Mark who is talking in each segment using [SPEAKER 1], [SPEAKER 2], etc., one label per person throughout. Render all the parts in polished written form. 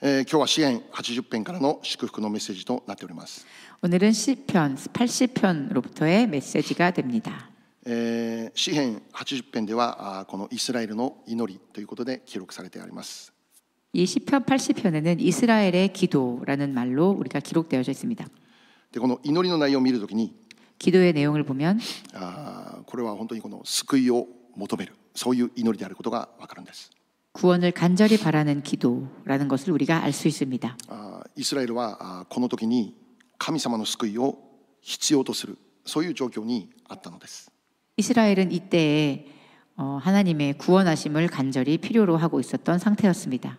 [SPEAKER 1] 今日は詩編80編からの祝福のメッセージとなっております。
[SPEAKER 2] 오늘은 시편 80편로부터의 메시지가 됩니다.
[SPEAKER 1] 詩編80編ではこのイスラエルの祈りということで記録されてあります。
[SPEAKER 2] 이 시편 80편에는 이스라엘의 기도라는 말로 우리가 기록되어져 있습니다.
[SPEAKER 1] でこの祈りの内容を見るときに
[SPEAKER 2] 기도의 내용을 보면
[SPEAKER 1] これは本当にこの救いを求めるそういう祈りであることがわかるんです。
[SPEAKER 2] 구원을 간절히 바라는 기도라는 것을 우리가 알 수 있습니다.
[SPEAKER 1] イスラエルはこの時に神様の救いを必要とするそういう状況にあったのです。
[SPEAKER 2] 이스라엘은 이때에 하나님의 구원하심을 간절히 필요로 하고 있었던 상태였습니다.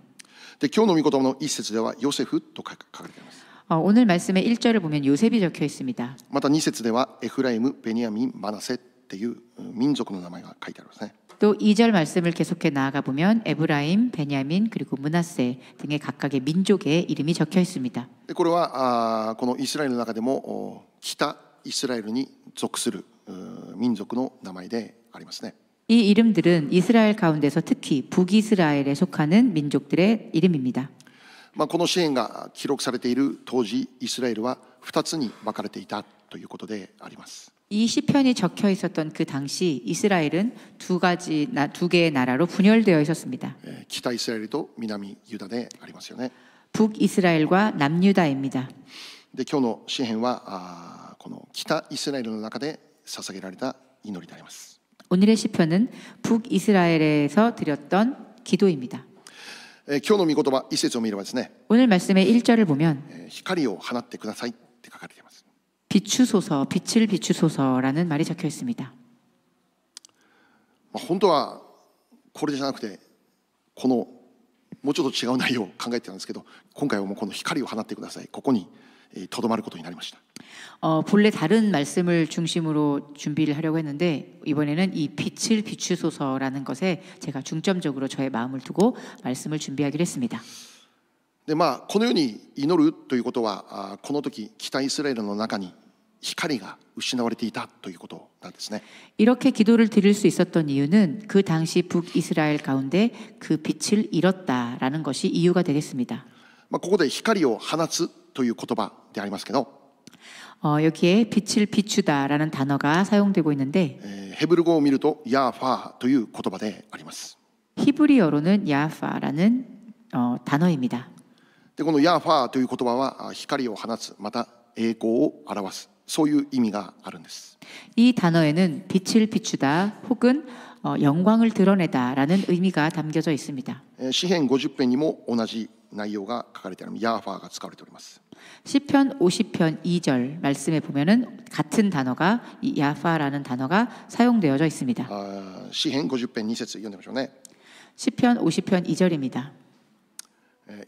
[SPEAKER 1] で今日の御言葉の一節ではヨセフと書かれています。
[SPEAKER 2] 오늘 말씀의 1절을 보면 요셉이 적혀 있습니다.
[SPEAKER 1] また2節ではエフライム、ベニヤミン、マナセっていう民族の名前が書いてあるんですね。
[SPEAKER 2] 또 2절 말씀을 계속해 나아가 보면 에브라임, 베냐민 그리고 므낫세 등의 각각의 민족의 이름이 적혀 있습니다.
[SPEAKER 1] でこれはこのイスラエルの中でも北イスラエルに属する民族の名前でありますね。
[SPEAKER 2] 이 이름들은 이스라엘 가운데서 특히 북이스라엘에 속하는 민족들의 이름입니다.
[SPEAKER 1] この詩篇が記録されている当時イスラエルは2つに分かれていたということであります。
[SPEAKER 2] 이 시편이 적혀 있었던 그 당시 이스라엘은 두 개의 나라로 분열되어 있었습니다.
[SPEAKER 1] 北イスラエルと南ユダでありますよね。
[SPEAKER 2] 북이스라엘과 남유다입니다.
[SPEAKER 1] で今日の詩篇はこの北イスラエルの中で捧げられた祈りであります。
[SPEAKER 2] 오늘의 시편은 북이스라엘에서 드렸던 기도입니다.
[SPEAKER 1] 今日の御言葉一節を見ればですね、
[SPEAKER 2] 오늘 말씀의 1절을 보면
[SPEAKER 1] 光を放ってくださいって書かれています。
[SPEAKER 2] 비추소서, 빛을 비추소서라는 말이 적혀 있습니다.
[SPEAKER 1] 本当はこれじゃなくてこのもうちょっと違う内容を考えてたんですけど、今回はもうこの光を放ってください、ここにとどまることになりました。
[SPEAKER 2] 본래 다른 말씀을 중심으로 준비를 하려고 했는데 이번에는 이 빛을 비추소서라는 것에 제가 중점적으로 저의 마음을 두고 말씀을 준비하기로 했습니다.
[SPEAKER 1] でこのように祈るということはこの時北イスラエルの中に光が失われていたということなんですね。
[SPEAKER 2] 이렇게 기도를 드릴 수 있었던 이유는 그 당시 북이스라엘 가운데 그 빛을 잃었다라는 것이 이유가 되겠습니다.
[SPEAKER 1] ここで光を放つという言葉でありますけど、
[SPEAKER 2] 여기에 빛을 비추다라는 단어가 사용되고 있는데
[SPEAKER 1] ヘブル語を見るとヤーファーという言葉であります。
[SPEAKER 2] 히브리어로는 야파라는 단어입니다.
[SPEAKER 1] でこのヤーファーという言葉は光を放つ、また栄光を表す、そういう意味があるんです。
[SPEAKER 2] 이 단어에는 빛을 비추다 혹은 영광을 드러내다라는 의미가 담겨져 있습니다.
[SPEAKER 1] 詩編50編にも同じ内容が書かれてあるヤーファーが使われております。
[SPEAKER 2] 시편 50편 2절 말씀에 보면은 같은 단어가 이 야파라는 단어가 사용되어져 있습니다.
[SPEAKER 1] 詩編50編2節読んでみましょうね。
[SPEAKER 2] 시편 50편 2절입니다.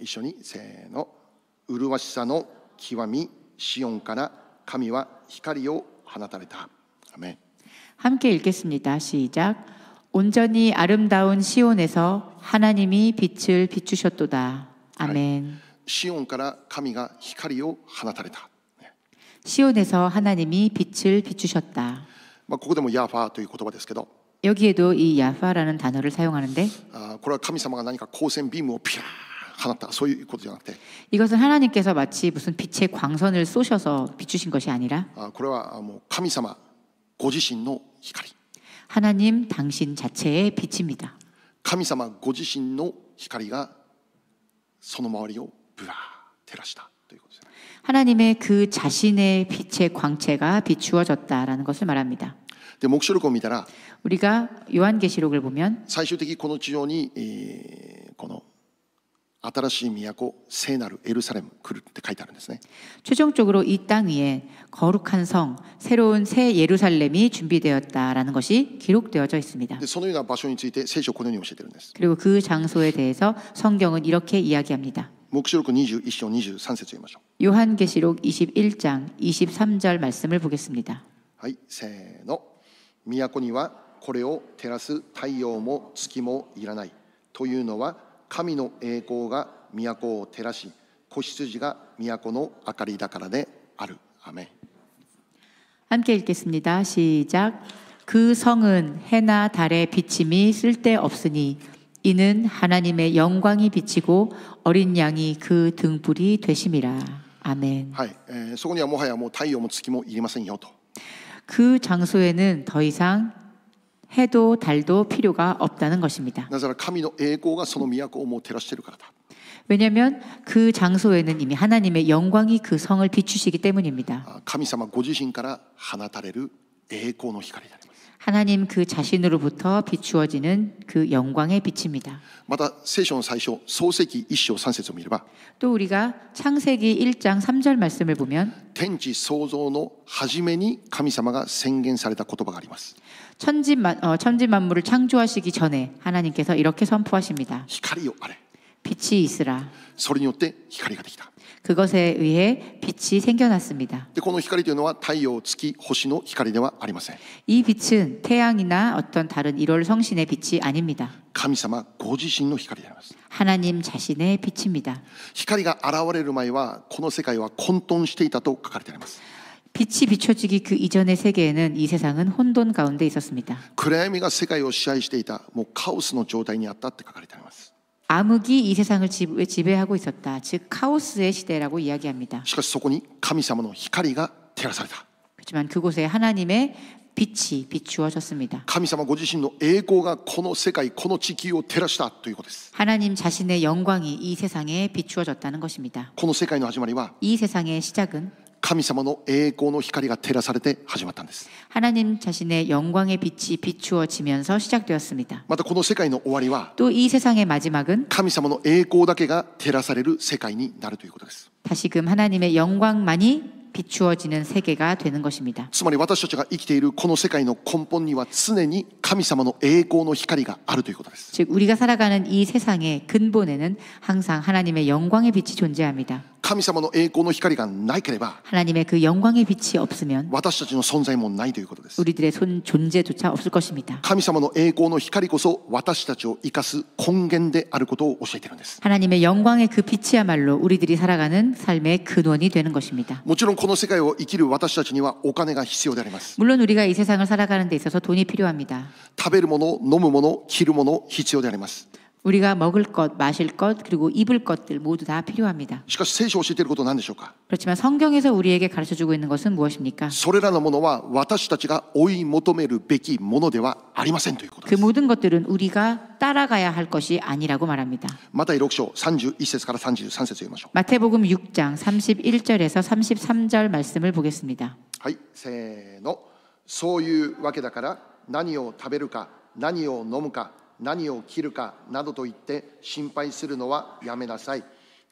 [SPEAKER 1] 一緒にせーの。麗しさの極みシオンから神は光を放たれた。アメン。
[SPEAKER 2] 함께 읽겠습니다. 시작. 온전히 아름다운 시온에서 하나님이 빛을 비추셨도다. 아멘.
[SPEAKER 1] シオンから神が光を放たれた。
[SPEAKER 2] 시온에서 하나님이 빛을 비추셨다.
[SPEAKER 1] ここでもヤーファーという言葉ですけど、
[SPEAKER 2] 여기에도 이 야파라는 단어를 사용하는데
[SPEAKER 1] これは神様が何か光線ビームをピャー放ったそういうことじゃなくて、
[SPEAKER 2] 이것은 하나님께서 마치 무슨 빛의 광선을 쏘셔서 비추신 것이 아니라
[SPEAKER 1] これはもう神様ご自身の光、
[SPEAKER 2] 하나님 당신 자체의 빛입니다.
[SPEAKER 1] 神様ご自身の光がその周りをブワー照らしたということです。
[SPEAKER 2] 하나님의 그 자신의 빛의 광채가 비추어졌다라는 것을 말합니다.
[SPEAKER 1] で黙示録を見たら
[SPEAKER 2] 우리가 요한계시록을 보면
[SPEAKER 1] 最終的にこの地上にこの新しい都聖なるエルサレム来るって書いてあるんですね。
[SPEAKER 2] 최종적으로 이 땅 위에 거룩한 성, 새로운 새 예루살렘이 준비되었다라는 것이 기록되어져 있습니다.
[SPEAKER 1] でそのような場所について聖書はこのように教えているんです。
[SPEAKER 2] 그리고 그 장소에 대해서 성경은 이렇게 이야기합니다.
[SPEAKER 1] 黙示録21章23節読みましょう。
[SPEAKER 2] 요한계시록 21장 23절 말씀을 보겠습니다.
[SPEAKER 1] はい、せーの。都にはこれを照らす太陽も月もいらないというのは神の栄光が都を照らし子羊が都の明かりだからである。アメン。
[SPEAKER 2] 함께 읽겠습니다. 시작. 그 성은 해나 달의 비침이 쓸데없으니 이는 하나님의 영광이 비치고 어린 양이 그 등불이 되심이라. 아멘.
[SPEAKER 1] はい、そこにはもはやもう太陽も月もいりませんよと。
[SPEAKER 2] 그 장소에는 더 이상 해도 달도 필요가 없다는 것입니다.
[SPEAKER 1] なぜなら神の栄光がその都をもう照らしているからだ。
[SPEAKER 2] 왜냐하면 그 장소에는 이미 하나님의 영광이 그 성을 비추시기 때문입니다.
[SPEAKER 1] 神様ご自身から放たれる栄光の光であります。
[SPEAKER 2] 하나님 그 자신으로부터 비추어지는 그 영광의 빛입니다.
[SPEAKER 1] また聖書の最初、創世記1章3節を見れば、
[SPEAKER 2] 또 우리가 창세기 1장 3절 말씀을 보면
[SPEAKER 1] 天地創造の初めに神様が宣言された言葉があります。
[SPEAKER 2] 천지 만물을 창조하시기 전에 하나님께서 이렇게 선포하십니다.
[SPEAKER 1] 光よあれ。
[SPEAKER 2] 빛이 있으라.
[SPEAKER 1] それによって光ができた。
[SPEAKER 2] 그것에 의해 빛이 생겨났습니다.
[SPEAKER 1] でこの光というのは太陽、月、星の光ではありません。
[SPEAKER 2] 이 빛은 태양이나 어떤 다른 일월 성신의 빛이 아닙니다.
[SPEAKER 1] 神様ご自身の光であります。
[SPEAKER 2] 하나님 자신의 빛입니다.
[SPEAKER 1] 光が現れる前はこの世界は混沌していたと書かれてあります。
[SPEAKER 2] 빛이 비춰지기 그 이전의 세계에는 이 세상은 혼돈 가운데 있었습니다.
[SPEAKER 1] 暗闇が世界を支配していた、もうカオスの状態にあったって書かれてあります。
[SPEAKER 2] 암흑이 이 세상을 지배하고 있었다. 즉 카오스의 시대라고 이야기합니다.
[SPEAKER 1] しかしそこに神様の光が照らされた。
[SPEAKER 2] 그렇지만 그곳에 하나님의 빛이 비추어졌습니다.
[SPEAKER 1] 神様ご自身の栄光がこの世界、この地球を照らしたということです。
[SPEAKER 2] 하나님 자신의 영광이 이 세상에 비추어졌다는 것입니다.
[SPEAKER 1] この世界の始まりは
[SPEAKER 2] 이 세상의 시작은
[SPEAKER 1] 神様の栄光の光が照らされて始まったんです。
[SPEAKER 2] 하나님 자신의 영광의 빛이 비추어지면서 시작되었습니다.
[SPEAKER 1] またこの世界の終わりは
[SPEAKER 2] 또 이 세상의 마지막은
[SPEAKER 1] 神様の栄光だけが照らされる世界になるということです。
[SPEAKER 2] 다시금 하나님의 영광만이 비추어지는 세계가 되는 것입니다.
[SPEAKER 1] つまり私たちが生きているこの世界の根本には常に神様の栄光の光があるということです。
[SPEAKER 2] 즉 우리가 살아가는 이 세상의 근본에는 항상 하나님의 영광의 빛이 존재합니다.
[SPEAKER 1] 神様の栄光の光がなければ
[SPEAKER 2] 하나님의 그 영광의 빛이 없으면
[SPEAKER 1] 私たちの存在もないということです。
[SPEAKER 2] 우리들의 존재조차 없을 것입니다.
[SPEAKER 1] 神様の栄光の光こそ私たちを生かす根源であることを教えているんです。
[SPEAKER 2] 하나님의 영광의 그 빛이야말로 우리들이 살아가는 삶의 근원이 되는 것입니다.
[SPEAKER 1] もちろんこの世界を生きる私たちにはお金が必要であります。
[SPEAKER 2] 물론 우리가 이 세상을 살아가는 데 있어서 돈이 필요합니다.
[SPEAKER 1] 食べるもの、飲むもの、着るもの必要であります。
[SPEAKER 2] 우리가 먹을 것, 마실 것, 그리고 입을 것들 모두 다 필요합니다.
[SPEAKER 1] しかし聖書を教えていることは何でしょうか。
[SPEAKER 2] 그렇지만 성경에서 우리에게 가르쳐주고 있는 것은 무엇입니까?
[SPEAKER 1] それらのものは私たちが追い求めるべきものではありませんということ
[SPEAKER 2] 그
[SPEAKER 1] です。
[SPEAKER 2] 모든 것들은 우리가 따라가야 할 것이 아니라고 말합니다.
[SPEAKER 1] マタイ6章31節から33節を読みましょう。
[SPEAKER 2] 마태복음 6장 31절에서 33절 말씀을 보겠습니다.
[SPEAKER 1] はい、せーの。そういうわけだから何を食べるか、何を飲むか、何を着るかなどと言って心配するのはやめなさい。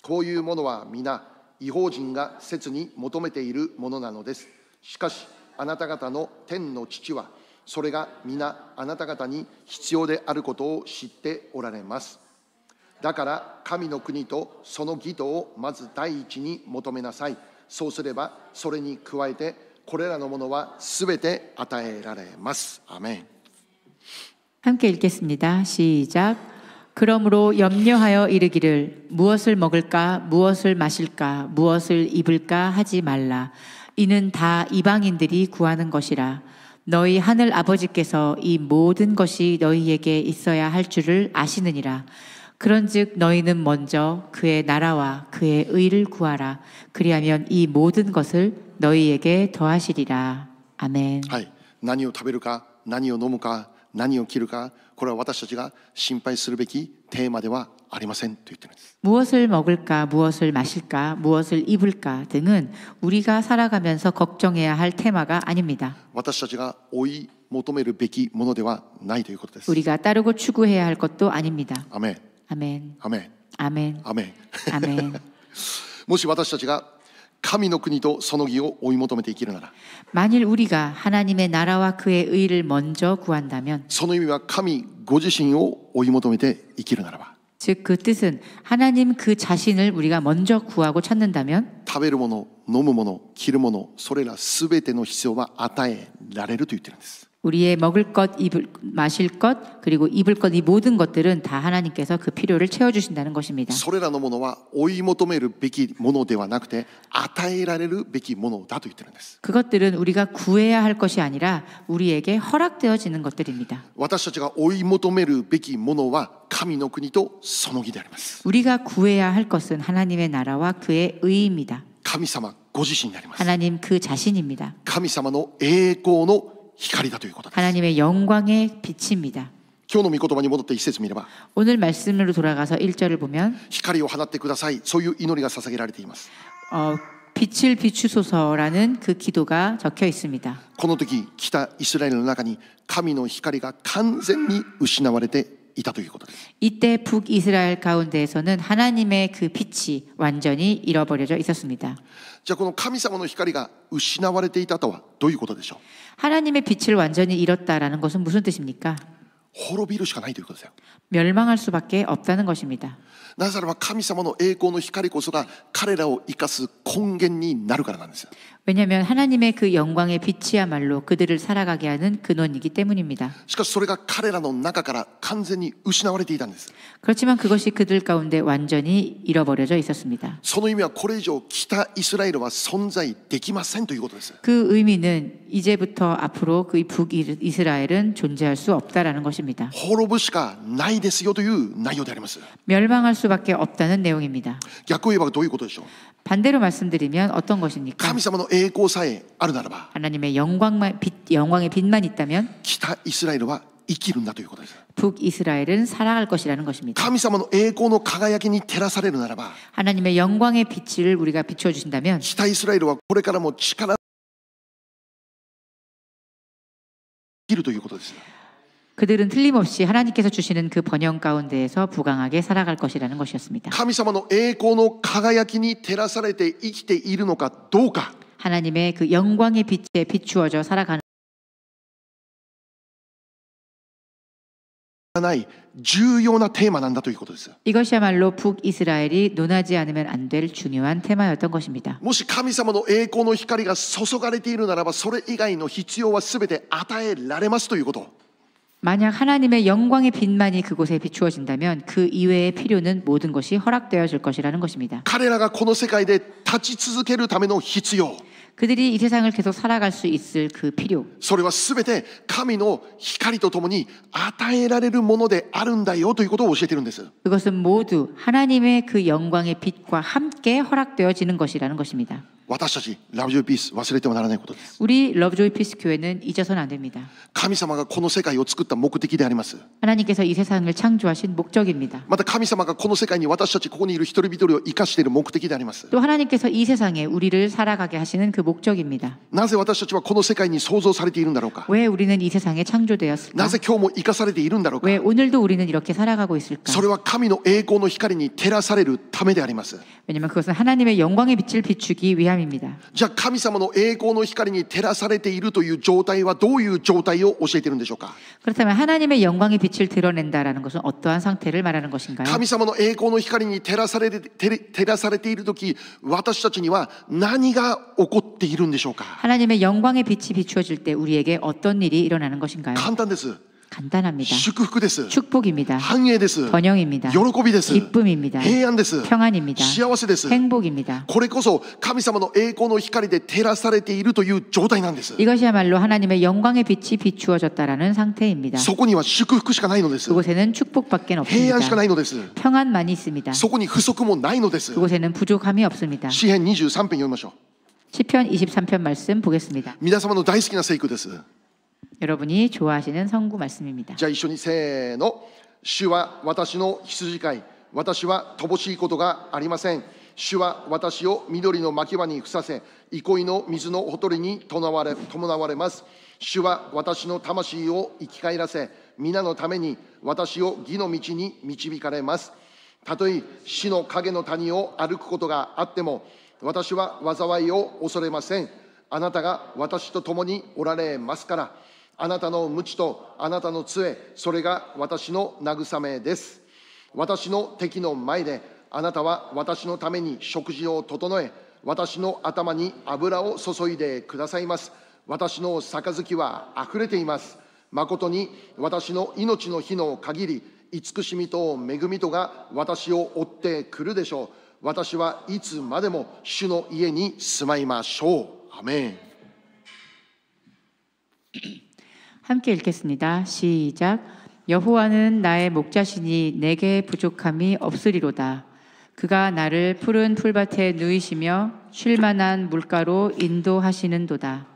[SPEAKER 1] こういうものは皆異邦人が切に求めているものなのです。しかしあなた方の天の父はそれが皆あなた方に必要であることを知っておられます。だから神の国とその義とをまず第一に求めなさい。そうすればそれに加えてこれらのものはすべて与えられます。アメン。
[SPEAKER 2] 함께 읽겠습니다. 시작. 그러므로 염려하여 이르기를 무엇을 먹을까, 무엇을 마실까, 무엇을 입을까 하지 말라. 이는 다 이방인들이 구하는 것이라. 너희 하늘 아버지께서 이 모든 것이 너희에게 있어야 할 줄을 아시느니라. 그런즉 너희는 먼저 그의 나라와 그의 의를 구하라. 그리하면 이 모든 것을 너희에게 더하시리라. 아멘.
[SPEAKER 1] はい、何を食べるか、何を飲むか、何を着るか、これは私たちが心配するべきテーマではありませんと言ってるんです。
[SPEAKER 2] 무엇을 먹을까, 무엇을 마실까, 무엇을 입을까 등은 우리가 살아가면서 걱정해야 할 테마가 아닙니다.
[SPEAKER 1] 私たちが追い求めるべきものではないということです。
[SPEAKER 2] 우리가 따르고 추구해야 할 것도 아닙니다.
[SPEAKER 1] アメン、
[SPEAKER 2] 아멘.
[SPEAKER 1] アメン、
[SPEAKER 2] 아멘.
[SPEAKER 1] アメン。
[SPEAKER 2] 아멘.
[SPEAKER 1] もし私たちが神の国とその義を追い求めて生きるなら、
[SPEAKER 2] 만일 우리가 하나님의 나라와 그의 의를 먼저 구한다면
[SPEAKER 1] その意味は神ご自身を追い求めて生きるならば、
[SPEAKER 2] 즉 그 뜻은 하나님 그 자신을 우리가 먼저 구하고 찾는다면
[SPEAKER 1] 食べるもの、飲むもの、着るもの、それらすべての必要は与えられると言ってるんです。
[SPEAKER 2] 우리의 먹을 것, 마실 것, 그리고 입을 것, 이 모든 것들은 다 하나님께서 그 필요를 채워주신다는 것입니다.
[SPEAKER 1] それらのものは追い求めるべきものではなくて与えられるべきものだと言ってるんです。
[SPEAKER 2] 그것들은 우리가 구해야 할 것이 아니라 우리에게 허락되어지는 것들입니다.
[SPEAKER 1] 私たちが追い求めるべきものは神の国とその義であります。
[SPEAKER 2] 우리가 구해야 할 것은 하나님의 나라와 그의 의입니다.
[SPEAKER 1] 神様ご自身であります。
[SPEAKER 2] 하나님 그 자신입니다.
[SPEAKER 1] 神様の栄光の光だということです。
[SPEAKER 2] 하나님의 영광의 빛입니다.
[SPEAKER 1] 今日の御言葉に戻って一節見れば
[SPEAKER 2] 오늘 말씀으로 돌아가서 1절을 보면
[SPEAKER 1] 光を放ってください、そういう祈りが捧げられています。
[SPEAKER 2] 빛을 비추소서라는 그 기도가 적혀 있습니다.
[SPEAKER 1] この時北イスラエルの中に神の光が完全に失われていたということです。
[SPEAKER 2] 이때 북이스라엘 가운데에서는 하나님의 그 빛이 완전히 잃어버려져 있었습니다.
[SPEAKER 1] じゃあこの神様の光が失われていたとはどういうことでしょう。
[SPEAKER 2] 하나님의 빛을 완전히 잃었다라는 것은 무슨 뜻입니까?
[SPEAKER 1] 滅びるしかないということですよ。
[SPEAKER 2] 멸망할 수밖에 없다는 것입니다.
[SPEAKER 1] なぜならば神様の栄光の光こそが彼らを生かす根源になるからなんですよ。
[SPEAKER 2] 왜냐하면 하나님의 그 영광의 빛이야말로 그들을 살아가게 하는 근원이기 때문입니다.
[SPEAKER 1] しかしそれが彼らの中から完全に失われていたんです。
[SPEAKER 2] 그렇지만 그것이 그들 가운데 완전히 잃어버려져 있었습니다.
[SPEAKER 1] その意味はこれ以上北イスラエルは存在できませんということです。
[SPEAKER 2] 그 의미는 이제부터 앞으로 그 북이스라엘은 존재할 수 없다라는 것입니다.
[SPEAKER 1] 滅ぶしかないですよという内容であります。
[SPEAKER 2] 멸망할 수밖에 없다는 내용입니다.
[SPEAKER 1] 逆を言えばどういうことでしょう。
[SPEAKER 2] 반대로 말씀드리면 어떤 것입니까?
[SPEAKER 1] 神様の栄光さえあるならば
[SPEAKER 2] 하나님의 영광의 빛만 있다면
[SPEAKER 1] 北イスラエルは生きるんだということです。
[SPEAKER 2] 북이스라엘은 살아갈 것이라는 것입니다.
[SPEAKER 1] 神様の栄光の輝きに照らされるならば
[SPEAKER 2] 하나님의 영광의 빛을 우리가 비추어 주신다면
[SPEAKER 1] 北イスラエルはこれからも力を生きるということです。
[SPEAKER 2] 그들은 틀림없이 하나님께서 주시는 그 번영 가운데에서 부강하게 살아갈 것이라는 것이었습니다.
[SPEAKER 1] 神様の栄光の輝きに照らされて生きているのかどうか
[SPEAKER 2] 하나님의 그 영광의 빛에 비추어져 살아가는
[SPEAKER 1] ない重要なテーマなんだということです。
[SPEAKER 2] 이것이야말로 북이스라엘이 논하지 않으면 안 될 중요한 테마였던 것입니다.
[SPEAKER 1] もし神様の栄光の光が注がれているならばそれ以外の必要は全て与えられますということ。
[SPEAKER 2] 만약 하나님의 영광의 빛만이 그곳에 비추어진다면 그 이외의 필요는 모든 것이 허락되어질 것이라는 것입니다.
[SPEAKER 1] 彼らがこの世界で立ち続けるための必要
[SPEAKER 2] 그들이 이 세상을 계속 살아갈 수 있을 그 필요
[SPEAKER 1] それは全て神の光とともに与えられるものであるんだよということを教えているんです。
[SPEAKER 2] 그것은 모두 하나님의 그 영광의 빛과 함께 허락되어지는 것이라는 것입니다.
[SPEAKER 1] 私たちラブジョイピース忘れてはならないことです。
[SPEAKER 2] 우리 러브조이 피스 교회는 잊어서는 안 됩니다.
[SPEAKER 1] 神様がこの世界を作った目的であります。
[SPEAKER 2] 하나님께서 이 세상을 창조하신 목적입니다.
[SPEAKER 1] また神様がこの世界に私たちここにいる一人一人を生かしている目的であります。
[SPEAKER 2] 또 하나님께서 이 세상에 우리를 살아가게 하시는 그 목적입니다.
[SPEAKER 1] なぜ私たちはこの世界に創造されているんだろうか。
[SPEAKER 2] 왜 우리는 이 세상에 창조되었을까?
[SPEAKER 1] なぜ今日も生かされているんだろうか。
[SPEAKER 2] 왜 오늘도 우리는 이렇게 살아가고 있을까?
[SPEAKER 1] それは神の栄光の光に照らされるためであります。
[SPEAKER 2] 왜냐하면 그것은 하나님의 영광의 빛을 비추기 위함입니다.
[SPEAKER 1] じゃあ神様の栄光の光に照らされているという状態はどういう状態を教えているんでしょうか。
[SPEAKER 2] 그렇다면 하나님의 영광의 빛을 드러낸다라는 것은 어떠한 상태를 말하는 것인가요?
[SPEAKER 1] 神様の栄光の光に照らされている時私たちには何が起こっているんでしょうか。
[SPEAKER 2] 하나님의 영광의 빛이 비추어질 때 우리에게 어떤 일이 일어나는 것인가요?
[SPEAKER 1] 簡単です。
[SPEAKER 2] 간단합니다.
[SPEAKER 1] 祝福です。
[SPEAKER 2] 축복입니다.
[SPEAKER 1] 繁栄です。
[SPEAKER 2] 번영입니다.
[SPEAKER 1] 喜びです。
[SPEAKER 2] 기쁨입니다.
[SPEAKER 1] 平安です。
[SPEAKER 2] 평안입니다.
[SPEAKER 1] 幸せです。
[SPEAKER 2] 행복입니다.
[SPEAKER 1] これこそ神様の栄光の光で照らされているという状態なんです。
[SPEAKER 2] 이것이야말로 하나님의 영광의 빛이 비추어졌다라는 상태입니다.
[SPEAKER 1] そこには祝福しかないのです。
[SPEAKER 2] 그곳에는 축복밖에
[SPEAKER 1] 平安しか
[SPEAKER 2] 없습니다.
[SPEAKER 1] ないのです。
[SPEAKER 2] 평안만이 있습니다.
[SPEAKER 1] そこに不足もないのです。
[SPEAKER 2] 그곳에는 부족함이 없습니다.
[SPEAKER 1] 詩編23編読みましょ
[SPEAKER 2] 시편 23편 말씀 보겠습니다.
[SPEAKER 1] う。皆様の大好きな聖句です。
[SPEAKER 2] 여러분이 좋아하시는 성구 말씀입니다.
[SPEAKER 1] じゃあ一緒にせーの。主は私の羊飼い、私は乏しいことがありません。主は私を緑の牧場にふさせ、憩いの水のほとりに伴われます。主は私の魂を生き返らせ、皆のために私を義の道に導かれます。たとえ死の影の谷を歩くことがあっても、私は災いを恐れません。あなたが私と共におられますから。あなたの鞭とあなたの杖、それが私の慰めです。私の敵の前であなたは私のために食事を整え、私の頭に油を注いでくださいます。私の杯はあふれています。誠に私の命の日の限り、慈しみと恵みとが私を追ってくるでしょう。私はいつまでも主の家に住まいましょう。アメン。
[SPEAKER 2] 함께 읽겠습니다. 시작. 여호와는 나의 목자시니 내게 부족함이 없으리로다. 그가 나를 푸른 풀밭에 누이시며 쉴 만한 물가로 인도하시는도다.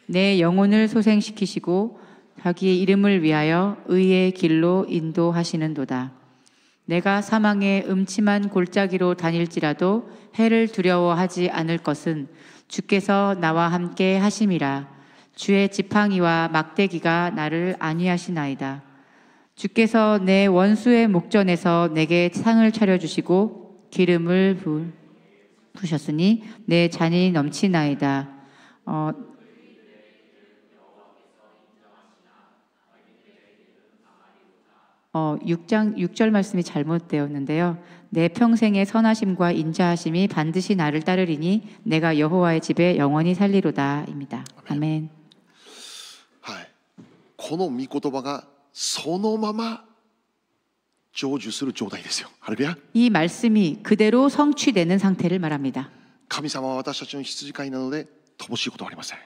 [SPEAKER 2] 내 영혼을 소생시키시고 자기의 이름을 위하여 의의 길로 인도하시는도다. 내가 사망의 음침한 골짜기로 다닐지라도 해를 두려워하지 않을 것은 주께서 나와 함께 하심이라. 주의 지팡이와 막대기가 나를 안위하시나이다. 주께서 내 원수의 목전에서 내게 상을 차려주시고 기름을 부으셨으니 내 잔이 넘치나이다. 6절 말씀이 잘못되었는데요. 내 평생의 선하심과 인자하심이 반드시 나를 따르리니 내가 여호와의 집에 영원히 살리로다 입니다. 아멘.
[SPEAKER 1] はい、この御言葉がそのまま成就する状態ですよ。ハレルヤ。
[SPEAKER 2] 이 말씀이 그대로 성취되는 상태를 말합니다.
[SPEAKER 1] 神様は私たちの羊飼いなので乏しいことはありません。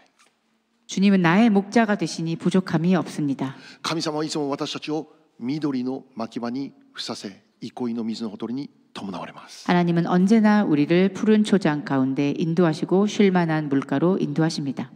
[SPEAKER 2] 주님은 나의 목자가 되시니 부족함이 없습니다.
[SPEAKER 1] 神様はいつも私たちを緑の牧場にふさせ、憩いの水のほとりに伴われます。
[SPEAKER 2] 하나님은 언제나 우리를 푸른 초장 가운데 인도하시고 쉴 만한 물가로 인도하십니다.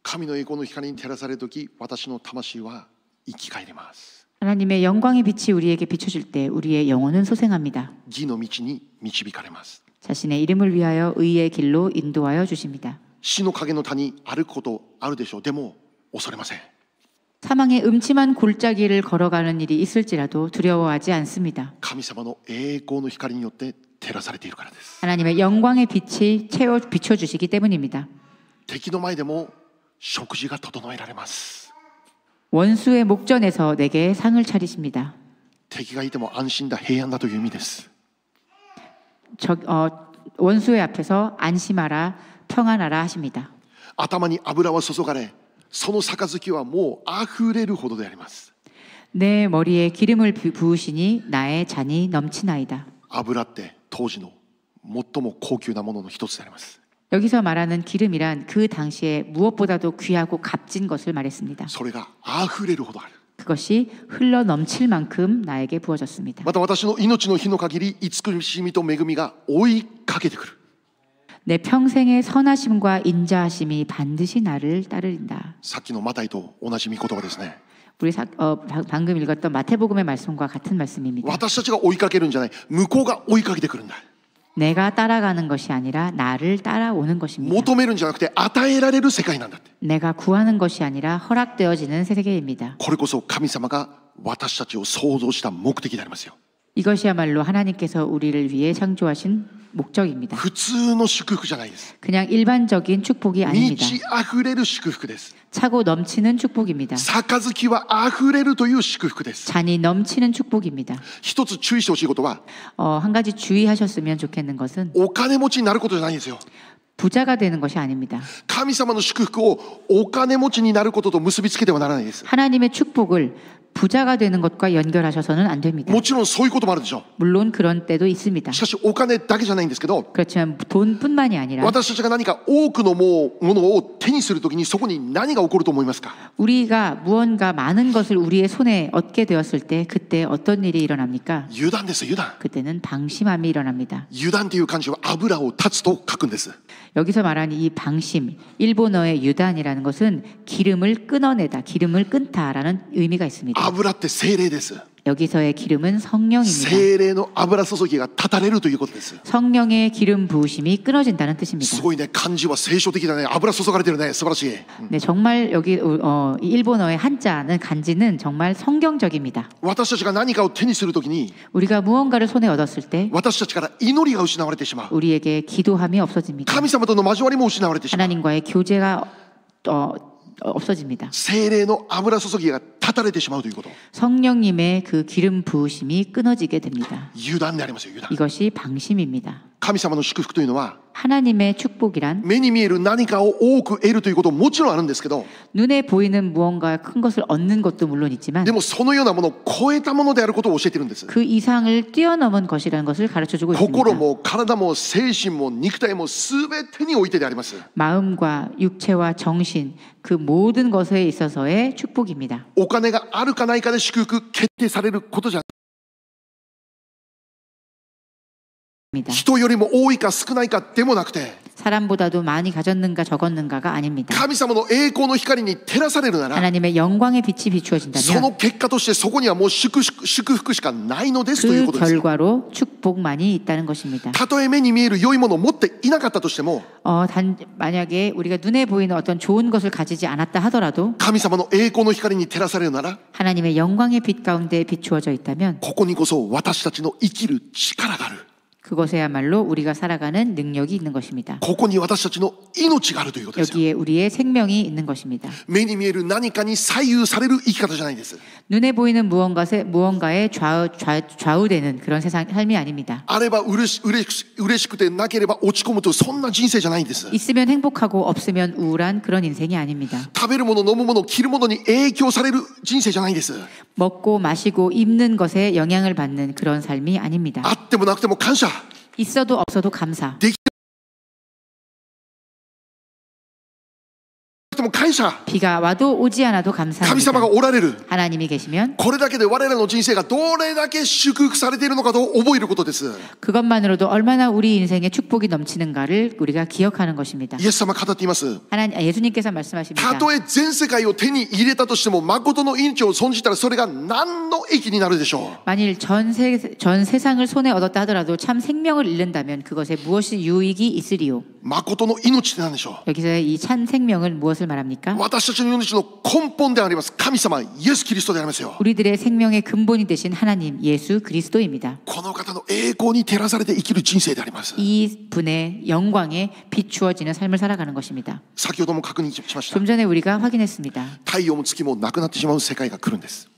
[SPEAKER 1] 神の栄光の光に照らされるとき、私の魂は生き返ります。
[SPEAKER 2] 하나님의 영광의 빛이 우리에게 비춰질 때 우리의 영혼은 소생합니다.
[SPEAKER 1] 義の道に導かれます。
[SPEAKER 2] 자신의 이름을 위하여 의의 길로 인도하여 주십니다.
[SPEAKER 1] 死の影の谷歩くことあるでしょう。でも恐れません。
[SPEAKER 2] 사망의 음침한 골짜기를 걸어가는 일이 있을지라도 두려워하지 않습니다.
[SPEAKER 1] 神様の栄光の光によって照らされているからです。
[SPEAKER 2] 하나님의 영광의 빛이 비춰주시기 때문입니다.
[SPEAKER 1] 敵の前でも食事が整えられます。
[SPEAKER 2] 원수의 목전에서 내게 상을 차리십니다.
[SPEAKER 1] 敵がいても安心だ、平安だという意味です。
[SPEAKER 2] 원수의 앞에서 안심하라, 평안하라 하십니다.
[SPEAKER 1] 頭に油は注がれ、その杯はもう溢れるほどであります。
[SPEAKER 2] 내 머리에 기름을 부으시니 나의 잔이 넘치나이다.
[SPEAKER 1] 油って当時の最も高級なものの一つであります。
[SPEAKER 2] 여기서 말하는 기름이란 그 당시에 무엇보다도 귀하고 값진 것을 말했습니다.
[SPEAKER 1] それが溢れるほどある。
[SPEAKER 2] 그것이 흘러 넘칠 만큼 나에게 부어졌습니다.
[SPEAKER 1] また私の命の日の限り慈しみと恵みが追いかけてくる。
[SPEAKER 2] 내 평생의 선하심과 인자하심이 반드시 나를 따르린다.
[SPEAKER 1] さっきのマタイと同じ御言葉ですね。
[SPEAKER 2] 우리 방금 읽었던 마태복음의 말씀과 같은 말씀입니다.
[SPEAKER 1] 私たちが追いかけるんじゃない、向こうが追いかけてくるんだ。
[SPEAKER 2] 내가 따라가는 것이 아니라 나를 따라오는 것입니다.
[SPEAKER 1] 求めるんじゃなくて与えられる世界なんだって。
[SPEAKER 2] 내가 구하는 것이 아니라 허락되어지는 세계입니다.
[SPEAKER 1] これこそ神様が私たちを創造した目的でありますよ。
[SPEAKER 2] 이것이야말로 하나님께서 우리를 위해 창조하신 목적입니다.
[SPEAKER 1] 普通の祝福じゃないです。
[SPEAKER 2] 그냥 일반적인 축복이
[SPEAKER 1] 満
[SPEAKER 2] 아닙니다.
[SPEAKER 1] ち溢れる祝福です。
[SPEAKER 2] 차고 넘치는 축복입니다.
[SPEAKER 1] 杯は溢れるという祝福です。
[SPEAKER 2] 잔이 넘치는 축복입니다.
[SPEAKER 1] 一つ注意してほしいことは、
[SPEAKER 2] 한 가지 주의하셨으면 좋겠는 것은
[SPEAKER 1] お金持ちになることじゃないんですよ。
[SPEAKER 2] 부자가 되는 것이 아닙니다.
[SPEAKER 1] 神様の祝福をお金持ちになることと結びつけてはならないです。
[SPEAKER 2] 하나님의 축복을 부자가 되는 것과 연결하셔서는 안 됩니다.
[SPEAKER 1] もちろんそういうこともあるでしょ
[SPEAKER 2] 물론 그런 때도 있습니다.
[SPEAKER 1] う。しかしお金だけじゃないんですけど、
[SPEAKER 2] 그렇지만 돈뿐만이 아니라
[SPEAKER 1] 私たちが何か多くのものを手にするときにそこに何が起こると思いますか？
[SPEAKER 2] 우리가 무언가 많은 것을 우리의 손에 얻게 되었을 때 그때 어떤 일이 일어납니까?
[SPEAKER 1] 油断です、油断。
[SPEAKER 2] 그때는 방심함이 일어납니다.
[SPEAKER 1] 油断という漢字は油を断つと書くんです。
[SPEAKER 2] 여기서 말하는 이 방심, 일본어의 유단이라는 것은 기름을 끊어내다, 기름을 끊다라는 의미가 있습니다.
[SPEAKER 1] 油って精霊です。
[SPEAKER 2] 여기서의 기름은 성령입니다.
[SPEAKER 1] 精霊の油注ぎが断たれるということです。
[SPEAKER 2] 성령의 기름 부으심이 끊어진다는 뜻입니다.
[SPEAKER 1] すごいね、漢字は聖書的だね。油注がれてるね。素晴らしい。
[SPEAKER 2] 네, 정말 여기 이 일본어의 한자는 간지는 정말 성경적입니다.
[SPEAKER 1] 私たちが何かを手にするときに、
[SPEAKER 2] 우리가 무언가를 손에 얻었을 때
[SPEAKER 1] 私たちから祈りが失われてしまう。
[SPEAKER 2] 우리에게 기도함이 없어집니다.
[SPEAKER 1] 神様との交わりも失われてしまう。
[SPEAKER 2] 하나님과의 교제가 없어집니다.
[SPEAKER 1] 精霊の油注ぎが断たれてしまうということ。
[SPEAKER 2] 성령님의 그 기름 부으심이 끊어지게 됩니다.
[SPEAKER 1] 油断でありますよ、油断。
[SPEAKER 2] 이것이 방심입니다.
[SPEAKER 1] 神様の祝福というのは
[SPEAKER 2] 하나님의 축복이란
[SPEAKER 1] 目に見える何かを多く得るということももちろんあるんですけど、
[SPEAKER 2] 눈에 보이는 무언가 큰 것을 얻는 것도 물론 있지만
[SPEAKER 1] でもそのようなものを超えたものであることを教えているんです。
[SPEAKER 2] 그 이상을 뛰어넘은 것이라는 것을 가르쳐주고 있습니다.
[SPEAKER 1] 心も体も精神も肉体も全てにおいてであります。
[SPEAKER 2] 마음과 육체와 정신 그 모든 것에 있어서의 축복입니다.
[SPEAKER 1] お金があるかないかで祝福決定されることじゃない。人よりも多いか少ないかでもなくて、
[SPEAKER 2] 사람보다도 많이 가졌는가 적었는가가 아닙니다.
[SPEAKER 1] 神様の栄光の光に照らされるなら
[SPEAKER 2] 하나님의 영광의 빛이
[SPEAKER 1] そ
[SPEAKER 2] 비추어진다면
[SPEAKER 1] の結果としてそこにはもう祝福しかないのですという
[SPEAKER 2] 그
[SPEAKER 1] ことです。
[SPEAKER 2] 결과로 축복만이 있다는 것입니다.
[SPEAKER 1] たとえ目に見える良いものを持っていなかったとしても、
[SPEAKER 2] 만약에 우리가 눈에 보이는 어떤 좋은 것을 가지지 않았다 하더라도
[SPEAKER 1] 神様の栄光の光に照らされるなら、
[SPEAKER 2] 하나님의 영광의 빛 가운데 비추어져 있다면
[SPEAKER 1] ここにこそ私たちの生きる力がある。
[SPEAKER 2] 그것에야말로 우리가 살아가는 능력이 있는 것입니다.
[SPEAKER 1] ここに私たちの命があるということですよ。
[SPEAKER 2] 여기에 우리의 생명이 있는 것입니다.
[SPEAKER 1] 目に見える何かに左右される生き方じゃないんです。
[SPEAKER 2] 눈에 보이는 무언가에 좌우되는 그런 삶이 아닙니다.
[SPEAKER 1] あれば嬉しくてなければ落ち込むとそんな人生じゃないんです。
[SPEAKER 2] 있으면 행복하고 없으면 우울한 그런 인생이 아닙니다.
[SPEAKER 1] 食べるもの飲むもの着るものに影響される人生じゃないんです。
[SPEAKER 2] 먹고 마시고 입는 것에 영향을 받는 그런 삶이 아닙니다.
[SPEAKER 1] あってもなくても感謝。
[SPEAKER 2] 있어도 없어도 감사.
[SPEAKER 1] できなくても感謝。
[SPEAKER 2] 비가 와도 오지 않아도
[SPEAKER 1] 神
[SPEAKER 2] 감사합니다.
[SPEAKER 1] 様がおられる。
[SPEAKER 2] 하나님이 계시면
[SPEAKER 1] これだけで我々の人生がどれだけ祝福されているのかと覚えることです。
[SPEAKER 2] 그것만으로도 얼마나 우리 인생에 축복이 넘치는가를 우리가 기억하는 것입니다.
[SPEAKER 1] イエス様語っています。
[SPEAKER 2] 예수님께서 말씀하십니다.
[SPEAKER 1] たとえ全世界を手に入れたとしても誠の命を損じたらそれが何の益になるでしょう。
[SPEAKER 2] 만일 전 세상을 손에 얻었다 하더라도 참 생명을 잃는다면 그것에 무엇이 유익이 있으리요?
[SPEAKER 1] 誠の命って何でしょう。
[SPEAKER 2] 여기서의 이 찬 생명을 무엇을 말합니까?
[SPEAKER 1] 私たちの命の根本であります神様イエス・キリストでありますよ。
[SPEAKER 2] 우리들의 생명의 근본이 되신 하나님 예수 그리스도입니다.
[SPEAKER 1] この方の栄光に照らされて生きる人生であります。
[SPEAKER 2] 이 분의 영광에 비추어지는 삶을 살아가는 것입니다.
[SPEAKER 1] 先ほども確認しました。
[SPEAKER 2] 좀 전에 우리가 확인했습니다.
[SPEAKER 1] 太陽も月もなくなってしまう世界が来るんです。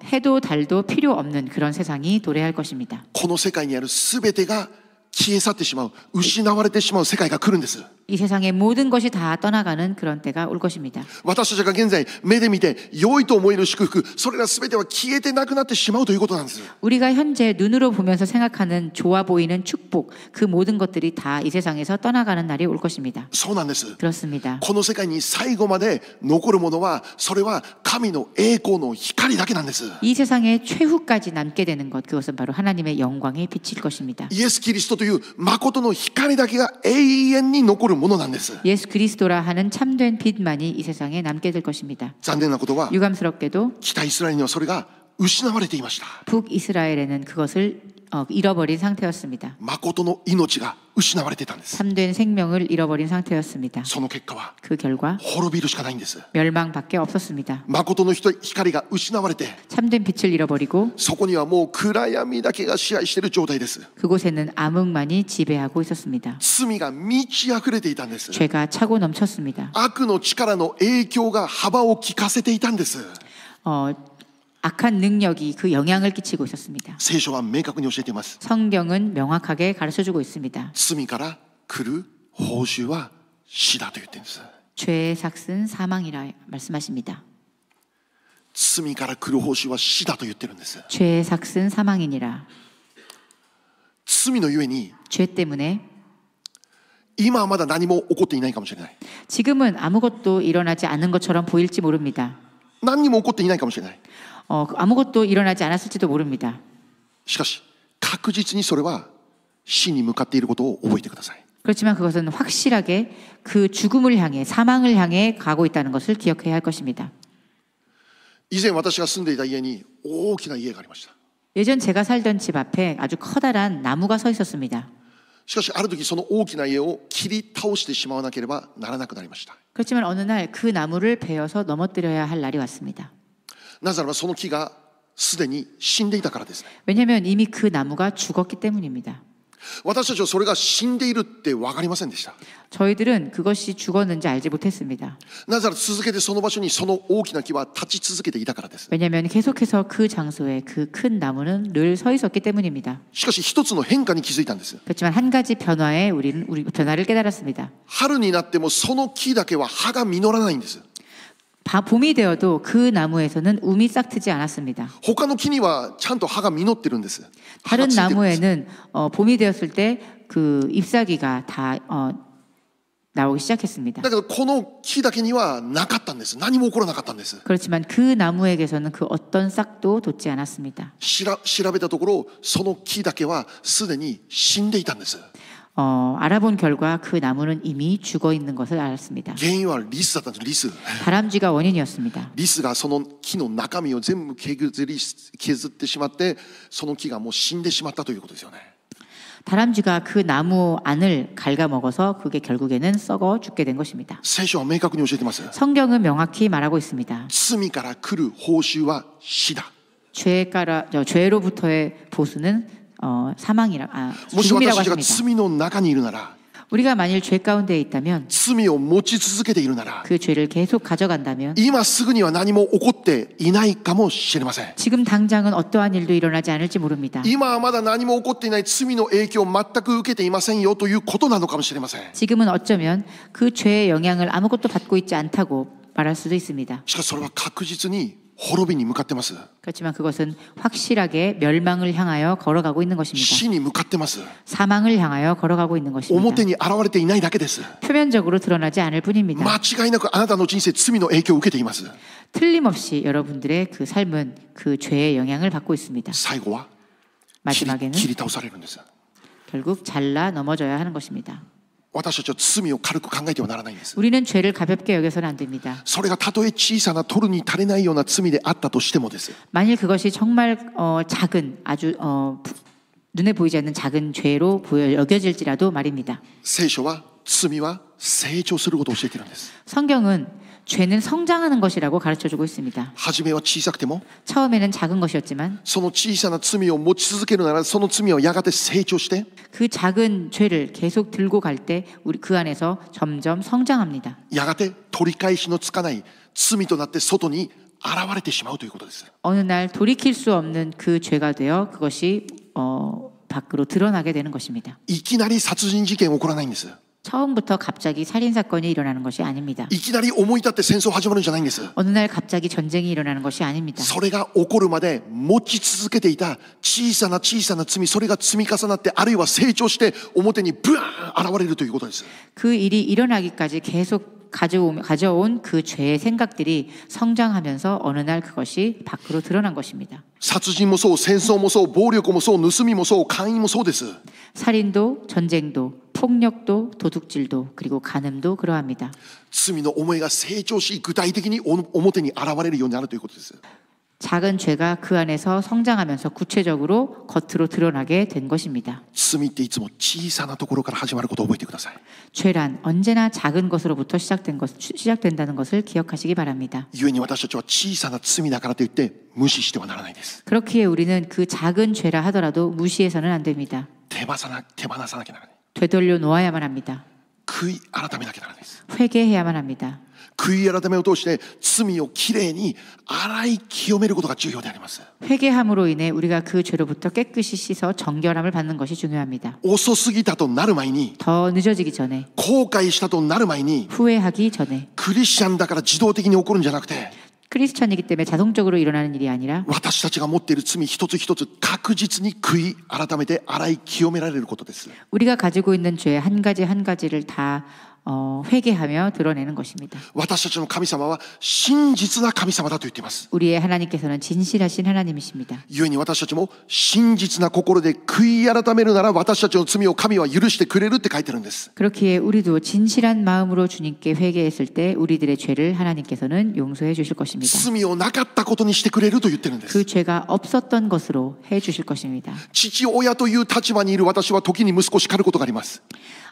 [SPEAKER 2] 해도 달도 필요 없는 그런 세상이 도래할 것입니다.
[SPEAKER 1] この世界にある全てが消え去ってしまう、失われてしまう世界が来るんです。
[SPEAKER 2] 이 세상의 모든 것이 다 떠나가는 그런 때가 올 것입니다.
[SPEAKER 1] 私たちが現在目で見て良いと思える祝福、それら全ては消えてなくなってしまうということなんです。
[SPEAKER 2] 우리가 현재 눈으로 보면서 생각하는 좋아 보이는 축복, 그 모든 것들이 다 이 세상에서 떠나가는 날이 올 것입니다.
[SPEAKER 1] そうなんです。
[SPEAKER 2] 그렇습니다.
[SPEAKER 1] この世界に最後まで残るものはそれは神の栄光の光だけなんです。
[SPEAKER 2] 이 세상의 최후까지 남게 되는 것, 그것은 바로 하나님의 영광의 빛일 것입니다.
[SPEAKER 1] イエス・キリストという誠の光だけが永遠に残るものなんです。
[SPEAKER 2] 예수 그리스도라 하는 참된 빛만이 이 세상에 남게 될 것입니다.
[SPEAKER 1] 残念なことは
[SPEAKER 2] 유감스럽게도
[SPEAKER 1] 北イスラエルにはそれが失われていました。
[SPEAKER 2] 북이스라엘에는 그것을 잃어버린 상태였습니다.
[SPEAKER 1] 誠の命が失われていたんです。
[SPEAKER 2] 참된 생명을 잃어버린 상태였습니다.
[SPEAKER 1] その結果は
[SPEAKER 2] 그 결과
[SPEAKER 1] 滅びるしかないんです。
[SPEAKER 2] 멸망밖에 없었습니다.
[SPEAKER 1] 誠の光が失われて
[SPEAKER 2] 참된 빛을 잃어버리고
[SPEAKER 1] そこにはもう暗闇だけが支配している状態です。
[SPEAKER 2] 그곳에는 암흑만이 지배하고 있었습니다.
[SPEAKER 1] 罪が満ち溢れていたんです。
[SPEAKER 2] 죄가 차고 넘쳤습니다.
[SPEAKER 1] 悪の力の影響が幅を利かせていたんです。
[SPEAKER 2] 악한 능력이 그 영향을 끼치고 있었습니다.
[SPEAKER 1] 聖書は明確に教えています。
[SPEAKER 2] 성경은 명확하게 가르쳐주고 있습니다.
[SPEAKER 1] 罪から来る報酬は死だと言っているんです。
[SPEAKER 2] 죄의 삭은 사망이라 말씀하십니다.
[SPEAKER 1] 罪から来る報酬は死だと言ってるんです。
[SPEAKER 2] 죄의 삭은 사망이니라.
[SPEAKER 1] 罪のゆえに
[SPEAKER 2] 죄 때문에
[SPEAKER 1] 今はまだ何も起こっていないかもしれない。
[SPEAKER 2] 지금은 아무것도 일어나지 않는 것처럼 보일지 모릅니다.
[SPEAKER 1] 何にも起こっていないかもしれない。
[SPEAKER 2] 아무것도 일어나지 않았을지도 모릅니다.
[SPEAKER 1] しかし確実にそれは死に向かっていることを覚えてください。
[SPEAKER 2] 그렇지만 그것은 확실하게 그 죽음을 향해 사망을 향해 가고 있다는 것을 기억해야 할 것입니다.
[SPEAKER 1] 以前私が住んでいた家に大きな家がありました。
[SPEAKER 2] 예전 제가 살던 집 앞에 아주 커다란 나무가 서 있었습니다.
[SPEAKER 1] しかしある時その大きな家を切り倒してしまわなければならなくなりました。
[SPEAKER 2] 그렇지만 어느 날 그 나무를 베어서 넘어뜨려야 할 날이 왔습니다.
[SPEAKER 1] なぜならばその木がすでに死んでいたからですね。
[SPEAKER 2] 왜냐하면 이미 그 나무가 죽었기 때문입니다.
[SPEAKER 1] 私たちはそれが死んでいるって分かりませんでした。
[SPEAKER 2] 저희들은 그것이 죽었는지 알지 못했습니다.
[SPEAKER 1] なぜなら続けてその場所にその大きな木は立ち続けていたからです。
[SPEAKER 2] 왜냐하면 계속해서 그 장소에 그 큰 나무는 늘 서 있었기 때문입니다.
[SPEAKER 1] しかし一つの変化に気づいたんです。
[SPEAKER 2] 그렇지만 한 가지 변화에 우리 변화를 깨달았습니다.
[SPEAKER 1] 春になってもその木だけは葉が実らないんです。
[SPEAKER 2] 봄이 되어도 그 나무에서는 움이 싹 트지 않았습니다.
[SPEAKER 1] 他の木にはちゃんと葉が実ってるんです。
[SPEAKER 2] 다른 나무에는 봄이 되었을 때 그 잎사귀가 다 나오기 시작했습니다.
[SPEAKER 1] だけどこの木だけにはなかったんです。何も起こらなかったんです。
[SPEAKER 2] 그렇지만 그 나무에게서는 그 어떤 싹도 돋지 않았습니다.
[SPEAKER 1] 調べたところその木だけはすでに死んでいたんです。
[SPEAKER 2] 알아본 결과 그 나무는 이미 죽어 있는 것을 알았습니다.
[SPEAKER 1] 原因はリスだったんです。リス。
[SPEAKER 2] 다람쥐가 원인이었습니다.
[SPEAKER 1] リスがその木の中身を全部削ってしまってその木がもう死んでしまったということですよね。
[SPEAKER 2] 다람쥐가 그 나무 안을 갉아먹어서 그게 결국에는 썩어 죽게 된 것입니다.
[SPEAKER 1] 聖書は明確に教えてます。
[SPEAKER 2] 성경은 명확히 말하고 있습니다.
[SPEAKER 1] 罪から来る報酬は死だ。
[SPEAKER 2] 죄로부터의 보수는 사망이라
[SPEAKER 1] もし
[SPEAKER 2] 죽음이라고
[SPEAKER 1] 私たちが
[SPEAKER 2] 하십니다.
[SPEAKER 1] 罪の中にいるなら
[SPEAKER 2] 우리가 만일 죄 가운데 있다면
[SPEAKER 1] 罪を持ち続けているなら
[SPEAKER 2] 그 죄를 계속 가져간다면
[SPEAKER 1] 今すぐには何も起こっていないかもしれません。
[SPEAKER 2] 지금 당장은 어떠한 일도 일어나지 않을지 모릅니다.
[SPEAKER 1] 今はまだ何も起こっていない罪の影響を全く受けていませんよということなのかもしれません。
[SPEAKER 2] 지금은 어쩌면 그 죄의 영향을 아무것도 받고 있지 않다고 말할 수도 있습니다.
[SPEAKER 1] しかしそれは確実に滅びに向かってます。
[SPEAKER 2] 그렇지만 그것은 확실하게 멸망을 향하여 걸어가고 있는 것입니다.
[SPEAKER 1] 死に向かってます。
[SPEAKER 2] 사망을 향하여 걸어가고 있는 것입니다.
[SPEAKER 1] 表に現れていないだけです。
[SPEAKER 2] 표면적으로 드러나지 않을 뿐입니다.
[SPEAKER 1] 間違いなくあなたの人生罪の影響を受けています。
[SPEAKER 2] 틀림없이 여러분들의 그 삶은 그 죄의 영향을 받고 있습니다.
[SPEAKER 1] 最後は切
[SPEAKER 2] 마지막에는
[SPEAKER 1] り倒されるんです。
[SPEAKER 2] 결국 잘라 넘어져야 하는 것입니다.
[SPEAKER 1] 私たちは罪を軽く考えてはならないんです。
[SPEAKER 2] 우리는 죄를 가볍게 여겨서는 안 됩니다.
[SPEAKER 1] それがたとえ小さな取るに足りないような罪であったとしてもです。
[SPEAKER 2] 만일 그것이 정말 작은 아주 눈에 보이지 않는 작은 죄로 여겨질지라도 말입니다.
[SPEAKER 1] 聖書は罪は成長することを教えているんです。
[SPEAKER 2] 성경은 죄는 성장하는 것이라고 가르쳐주고 있습니다.
[SPEAKER 1] 初めは小さくても
[SPEAKER 2] 처음에는 작은 것이었지만
[SPEAKER 1] その小さな罪を持ち続けるならその罪はやがて成長して
[SPEAKER 2] 그 작은 죄를 계속 들고 갈 때 우리 그 안에서 점점 성장합니다.
[SPEAKER 1] やがて取り返しのつかない罪となって外に現れてしまうということです。
[SPEAKER 2] 어느 날 돌이킬 수 없는 그 죄가 되어 그것이 밖으로 드러나게 되는 것입니다.
[SPEAKER 1] いきなり殺人事件起こらないんです。
[SPEAKER 2] 처음부터 갑자기 살인사건이 일어나는 것이 아닙니다.
[SPEAKER 1] いきなり思い立って戦争始まるんじゃないんです。
[SPEAKER 2] 어느 날 갑자기 전쟁이 일어나는 것이 아닙니다.
[SPEAKER 1] それが起こるまで持ち続けていた小さな罪、それが積み重なってあるいは成長して表にブワーン現れるということです。
[SPEAKER 2] 그 일이 일어나기까지 계속 가져온 그 죄의 생각들이 성장하면서 어느 날 그것이 밖으로 드러난 것입니다.
[SPEAKER 1] 殺人もそう、戦争もそう、暴力もそう、盗みもそう、姦淫もそうです。
[SPEAKER 2] 살인도, 전쟁도, 폭력도, 도둑질도, 그리고 간음도 그러합니다.
[SPEAKER 1] 罪の思いが成長し具体的に表に現れるようになるということです。
[SPEAKER 2] 작은 죄가 그 안에서 성장하면서 구체적으로 겉으로 드러나게 된 것입니다.
[SPEAKER 1] 罪っていつも小さなところから始まることを覚えてください。
[SPEAKER 2] 죄란 언제나 작은 것으로부터 시작된다는 것을 기억하시기 바랍니다.
[SPEAKER 1] 故に私たちは小さな罪だからといって無視してはならないです。
[SPEAKER 2] 그렇기에 우리는 그 작은 죄라 하더라도 무시해서는 안 됩니다.
[SPEAKER 1] 手放さなきゃならない。
[SPEAKER 2] 되돌려 놓아야만 합니다.
[SPEAKER 1] 悔い改めなきゃならないです。
[SPEAKER 2] 회개해야만 합니다.
[SPEAKER 1] 悔い改めを通して罪をきれいに洗い清めることが重要であります。
[SPEAKER 2] 회개함으로 인해 우리가 그 죄로부터 깨끗이 씻어 정결함을 받는 것이 중요합니다.
[SPEAKER 1] 遅すぎたとなる前に、
[SPEAKER 2] 더 늦어지기 전에,
[SPEAKER 1] 後悔したとなる前に、
[SPEAKER 2] 후회하기 전에,
[SPEAKER 1] クリスチャンだから自動的に起こるんじゃなくて、
[SPEAKER 2] 크리스천이기 때문에 자동적으로 일어나는 일이 아니라
[SPEAKER 1] 私たちが持っている罪一つ一つ確実に悔い改めて洗い清められることです。
[SPEAKER 2] 우리가 가지고 있는 죄 한 가지 한 가지를 다 회개하며 드러내는 것입니다.
[SPEAKER 1] 私たちの神様は真実な神様だと言っています。
[SPEAKER 2] 우리의 하나님께서는 진실하신 하나님이십니다.
[SPEAKER 1] 故に私たちも真実な心で悔い改めるなら私たちの罪を神は許してくれるって書いてるんです。
[SPEAKER 2] 그렇기에 우리도 진실한 마음으로 주님께 회개했을 때 우리들의 죄를 하나님께서는 용서해 주실 것입니다.
[SPEAKER 1] 罪をなかったことにしてくれると言ってるんです。
[SPEAKER 2] 그 죄가 없었던 것으로 해 주실 것입니다.
[SPEAKER 1] 父親という立場にいる私は時に息子を叱ることがあります。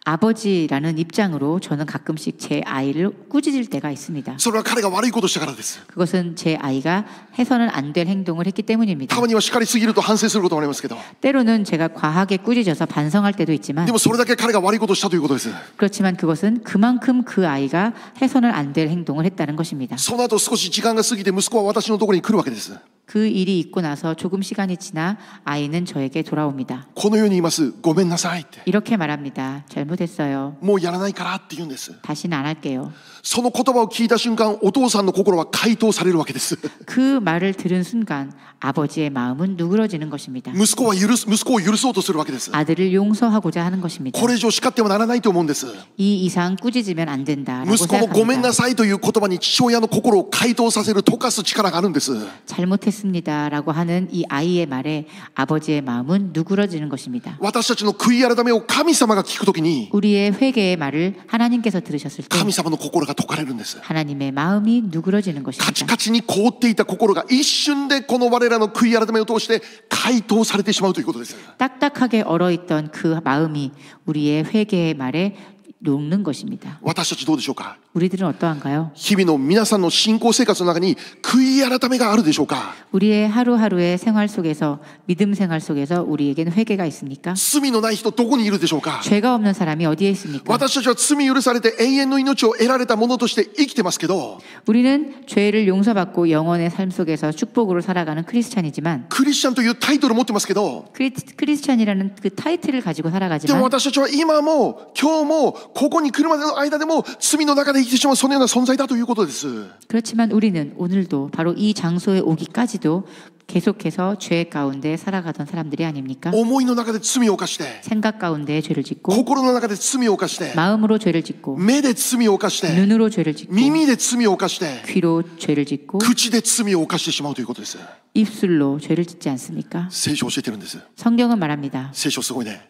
[SPEAKER 2] 아버지라는 입장으로 저는 가끔씩 제 아이를 꾸짖을 때가 있습니다.
[SPEAKER 1] それは彼が悪いことしたからです。
[SPEAKER 2] 그것은 제 아이가 해서는 안 될 행동을 했기 때문입니다.
[SPEAKER 1] たまには叱りすぎると反省することもありますけど、
[SPEAKER 2] 때로는 제가 과하게 꾸짖어서 반성할 때도 있지만
[SPEAKER 1] でもそれだけ彼が悪いことをしたということです。
[SPEAKER 2] 그렇지만 그것은 그만큼 그 아이가 해서는 안 될 행동을 했다는 것입니다.
[SPEAKER 1] その後少し時間が過ぎて息子は私のところに来るわけです。
[SPEAKER 2] 그 일이 있고 나서 조금 시간이 지나 아이는 저에게 돌아옵니다.
[SPEAKER 1] このように言います。ごめんなさいって。
[SPEAKER 2] 이렇게 말합니다. 잘못했어요.
[SPEAKER 1] もうやらないからって言うんです。
[SPEAKER 2] 다시는 안 할게요.
[SPEAKER 1] その言葉を聞いた瞬間、お父さんの心は解凍されるわけです。
[SPEAKER 2] 그 말을 들은 순간 아버지의 마음은 누그러지는 것입니다.
[SPEAKER 1] 息子を許そうとするわけです。
[SPEAKER 2] 아들을 용서하고자 하는 것입니다.
[SPEAKER 1] これ以上叱ってはならないと思うんです。
[SPEAKER 2] 이 이상 꾸짖으면 안 된다라고
[SPEAKER 1] 息子のごめんな
[SPEAKER 2] 생각합니다.
[SPEAKER 1] さいという言葉に父親の心を解凍させる、溶かす力があるんです。
[SPEAKER 2] 잘못했습니다라고 하는 이 아이의 말에 아버지의 마음은 누그러지는 것입니다.
[SPEAKER 1] 私たちの悔い改めを神様が聞くときに、
[SPEAKER 2] 우리의 회개의 말을 하나님께서 들으셨을 때
[SPEAKER 1] 神様の心が溶かれるんです。
[SPEAKER 2] 하나님의 마음이 누그러지는
[SPEAKER 1] カチ
[SPEAKER 2] 것입니다.
[SPEAKER 1] カチに凍っていた心が一瞬でこの我らの悔い改めを通して解凍されてしまうということです。
[SPEAKER 2] 딱딱하게 얼어있던 그 마음이 우리의 회개의 말에 녹는 것입니다.
[SPEAKER 1] 私たちどうでしょうか。
[SPEAKER 2] 우리들은 어떠한가요?
[SPEAKER 1] 日々の皆さんの信仰生活の中に悔い改めがあるでしょうか。
[SPEAKER 2] 우리의 하루하루의 생활 속에서 믿음 생활 속에서 우리에게는 회개가 있습니까?
[SPEAKER 1] 罪のない人どこにいるでしょうか。
[SPEAKER 2] 죄가 없는 사람이 어디에 있습니까?
[SPEAKER 1] 私たちは罪許されて永遠の命を得られたものとして生きてますけど、
[SPEAKER 2] 우리는 죄를 용서받고 영원의 삶 속에서 축복으로 살아가는 크리스찬이지만
[SPEAKER 1] クリスチャンというタイトルを持ってますけど、
[SPEAKER 2] 크리스찬이라는 그 타이틀을 가지고
[SPEAKER 1] でも
[SPEAKER 2] 살아가지만
[SPEAKER 1] 私たちは今も今日もここに来るまでの間でも罪の中で生きてしまうそのような存在だということです。
[SPEAKER 2] 그렇지만 우리는 오늘도 바로 이 장소에 오기까지도 계속해서 죄 가운데 살아가던 사람들이 아닙니까?
[SPEAKER 1] 思いの中で罪を犯して、
[SPEAKER 2] 생각 가운데 죄를 짓고
[SPEAKER 1] 心の中で罪を犯して、
[SPEAKER 2] 마음으로 죄를 짓고
[SPEAKER 1] 目で罪を犯して、
[SPEAKER 2] 눈으로 죄를 짓고
[SPEAKER 1] 耳で罪を犯して、
[SPEAKER 2] 귀로 죄를 짓고
[SPEAKER 1] 口で罪を犯してしまうということです。
[SPEAKER 2] 입술로 죄를 짓지 않습니까?
[SPEAKER 1] 聖書を教えてるんです。
[SPEAKER 2] 성경은 말합니다.
[SPEAKER 1] 聖書すごいね。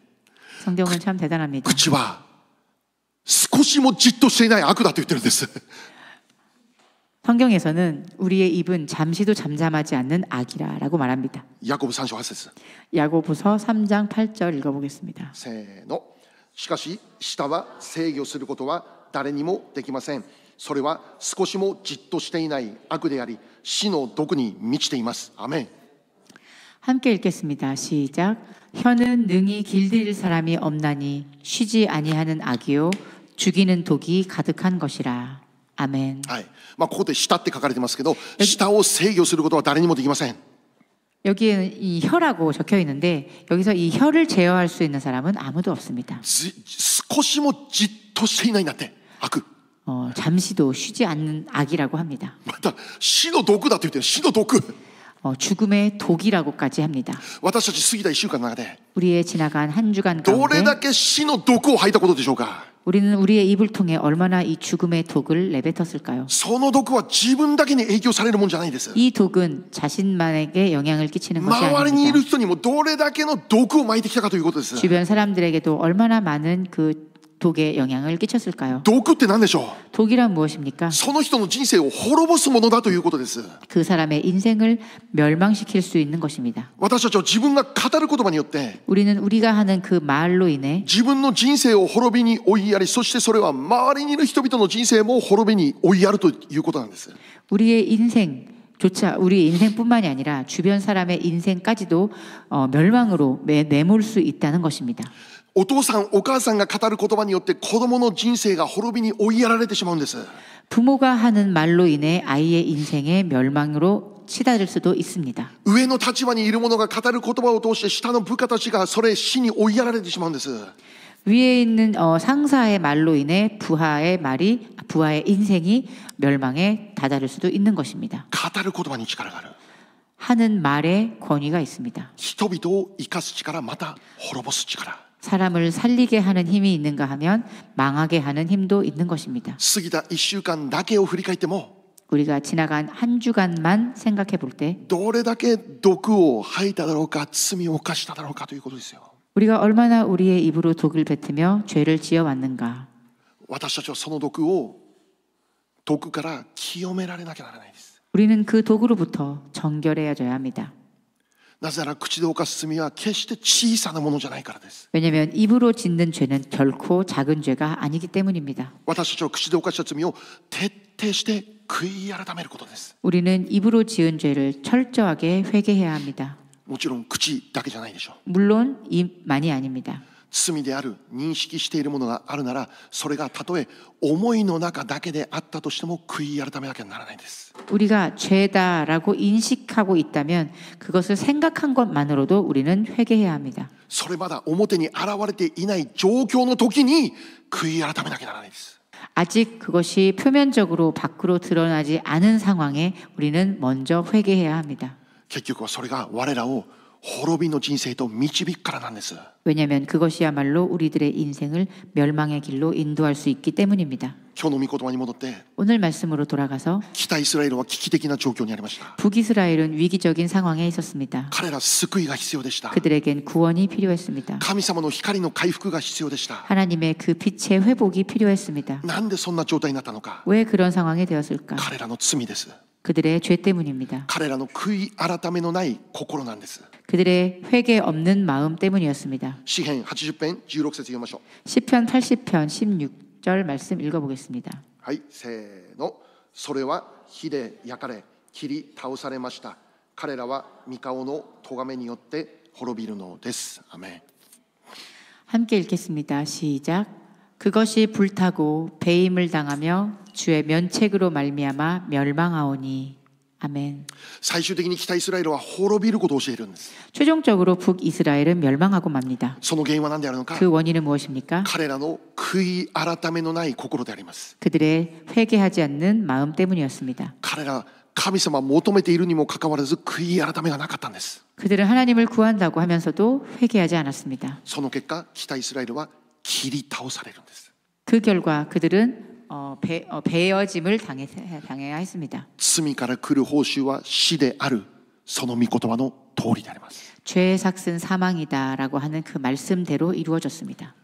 [SPEAKER 2] 성경은 참 대단합니다.
[SPEAKER 1] 口は少しもじっとしていない悪だと言ってるんです。
[SPEAKER 2] 성경에서는 우리의 입은 잠시도 잠잠하지 않는 악이라라고 말합니다.
[SPEAKER 1] ヤコブ3章8節。
[SPEAKER 2] 야고보서 3장 8절 읽어보겠습니다.
[SPEAKER 1] せーの。しかし舌は制御することは誰にもできません。それは少しもじっとしていない悪であり、死の毒に満ちています。アメン。
[SPEAKER 2] 함께 읽겠습니다. 시작. 혀는 능히 길들일 사람이 없나니 쉬지 아니하는 악이요 죽이는 독이 가득한 것이라. 아멘.
[SPEAKER 1] はい。ここで舌って書かれてますけど、舌を制御することは誰にもできません。
[SPEAKER 2] 여기에는 이 혀라고 적혀 있는데 여기서 이 혀를 제어할 수 있는 사람은 아무도 없습니다.
[SPEAKER 1] 少しもじっとしていないんだって悪。
[SPEAKER 2] 잠시도 쉬지 않는 악이라고 합니다.
[SPEAKER 1] また死の毒だと言ってる。死の毒。
[SPEAKER 2] 죽음의 독이라고까지 합니다.
[SPEAKER 1] 私たち過ぎた1週間の中で
[SPEAKER 2] 우리의 지나간 한 주간
[SPEAKER 1] どれ
[SPEAKER 2] 가운데
[SPEAKER 1] だけ死の毒を吐いたことでしょうか。
[SPEAKER 2] 우리는 우리의 입을 통해 얼마나 이 죽음의 독을 내뱉었을까요?
[SPEAKER 1] その毒は自分だけに影響されるもんじゃないんです。
[SPEAKER 2] 이 독은 자신만에게 영향을 끼치는 것이
[SPEAKER 1] 周りにいる
[SPEAKER 2] 아닙니다.
[SPEAKER 1] 人にもどれだけの毒を撒いてきたかということです。
[SPEAKER 2] 주변 사람들에게도 얼마나 많은 그 독의 영향을 끼쳤을까요?
[SPEAKER 1] 毒って何でしょう。
[SPEAKER 2] 독이란 무엇입니까?
[SPEAKER 1] その人の人生を滅ぼすものだということです。
[SPEAKER 2] 그 사람의 인생을 멸망시킬 수 있는 것입니다.
[SPEAKER 1] 私たちは自分が語る言葉によって
[SPEAKER 2] 우리는 우리가 하는 그 말로 인해
[SPEAKER 1] 自分の人生を滅びに追いやり、そしてそれは周りにいる人々の人生も滅びに追いやるということなんです。
[SPEAKER 2] 우리의 인생조차 우리의 인생뿐만이 아니라 주변 사람의 인생까지도 멸망으로 내몰 수 있다는 것입니다.
[SPEAKER 1] お父さんお母さんが語る言葉によって子供の人生が滅びに追いやられてしまうんです。
[SPEAKER 2] 부모가 하는 말로 인해 아이의 인생의 멸망으로 치달을 수도 있습니다.
[SPEAKER 1] 上の立場にいる者が語る言葉を通して下の部下たちがそれ死に追いやられてしまうんです。
[SPEAKER 2] 위에 있는 상사의 말로 인해 부하의 인생이 멸망에 다다를 수도 있는 것입니다.
[SPEAKER 1] 語る言葉に力がある。
[SPEAKER 2] 하는 말에 권위가 있습니다.
[SPEAKER 1] 人々を生かす力、また滅ぼす力。
[SPEAKER 2] 사람을 살리게 하는 힘이 있는가 하면 망하게 하는 힘도 있는 것입니다.
[SPEAKER 1] 過ぎた1週間だけを振り返っても
[SPEAKER 2] 우리가 지나간 한 주간만 생각해 볼 때
[SPEAKER 1] どれだけ毒を吐いただろうか、罪を犯しただろうかということですよ。
[SPEAKER 2] 우리가 얼마나 우리의 입으로 독을 뱉으며 죄를 지어왔는가.
[SPEAKER 1] 私たちはその毒から清められなきゃならないです。
[SPEAKER 2] 우리는 그 독으로부터 정결해져야 합니다.
[SPEAKER 1] なぜなら口で犯す罪は決して小さなものじゃないからです。
[SPEAKER 2] 왜냐하면 입으로 짓는 죄는 결코 작은 죄가 아니기 때문입니다.
[SPEAKER 1] 私たちは口で犯した罪を徹底して悔い改めることです。
[SPEAKER 2] 우리는 입으로 지은 죄를 철저하게 회개해야 합니다.
[SPEAKER 1] もちろん口だけじゃないでしょう。
[SPEAKER 2] 물론 입만이 아닙니다.
[SPEAKER 1] 罪である認識しているものがあるなら、それがたとえ思いの中だけであったとしても悔い改めなきゃならないんです。
[SPEAKER 2] 우리가 죄다라고 인식하고 있다면 그것을 생각한 것만으로도 우리는 회개해야 합니다.
[SPEAKER 1] それまだ表に現れていない状況の時に悔い改めなきゃならないです。
[SPEAKER 2] 아직 그것이 표면적으로 밖으로 드러나지 않은 상황에 우리는 먼저 회개해야 합니다.
[SPEAKER 1] 結局はそれが我らを滅びの人生と導くからなんです。
[SPEAKER 2] 왜냐하면 그것이야말로 우리들의 인생을 멸망의 길로 인도할 수 있기 때문입니다.
[SPEAKER 1] 今日の御言葉に戻って、
[SPEAKER 2] 오늘 말씀으로 돌아가서
[SPEAKER 1] 北イスラエルは危機的な状況にありました。
[SPEAKER 2] 북이스라엘은 위기적인 상황에 있었습니다.
[SPEAKER 1] 彼ら救いが必要でした。
[SPEAKER 2] 그들에겐 구원이 필요했습니다.
[SPEAKER 1] 神様の光の回復が必要でした。
[SPEAKER 2] 하나님의 그 빛의 회복이 필요했습니다.
[SPEAKER 1] なんでそんな状態になったのか。
[SPEAKER 2] 왜 그런 상황이 되었을까?
[SPEAKER 1] 彼らの罪です。
[SPEAKER 2] 그들의 죄 때문입니다.
[SPEAKER 1] 彼らの悔い改めのない心なんです。
[SPEAKER 2] 그들의 회개 없는 마음 때문이었습니다.
[SPEAKER 1] 詩編80編16節読みましょう。
[SPEAKER 2] 시편 80편 16절 말씀 읽어보겠습니다.
[SPEAKER 1] はい、せーの。それは火で焼かれ切り倒されました。彼らは御顔の咎めによって滅びるのです。アメン。
[SPEAKER 2] 함께 읽겠습니다. 시작. 그것이 불타고 배임을 당하며 주의 면책으로 말미암아 멸망하오니. 아멘.
[SPEAKER 1] 最終的に北イスラエルは滅びることを教えるんです。
[SPEAKER 2] 최종적으로 북이스라엘은 멸망하고 맙니다.
[SPEAKER 1] その原因は何であるのか。
[SPEAKER 2] 그 원인은 무엇입니까?
[SPEAKER 1] 彼らの悔い改めのない心であります。
[SPEAKER 2] 그들의 회개하지 않는 마음 때문이었습니다.
[SPEAKER 1] 彼ら神様を求めているにもかかわらず悔い改めがなかったんです。
[SPEAKER 2] 그들은 하나님을 구한다고 하면서도 회개하지 않았습니다.
[SPEAKER 1] その結果、北イスラエルは切り倒されるんです。
[SPEAKER 2] 그 결과 그들은 베어짐을 당해야 했습니다.
[SPEAKER 1] 罪から来る報酬は死である、その御言葉の通りであります。
[SPEAKER 2] 죄의 삭은 사망이다라고 하는 그 말씀대로 이루어졌습니다.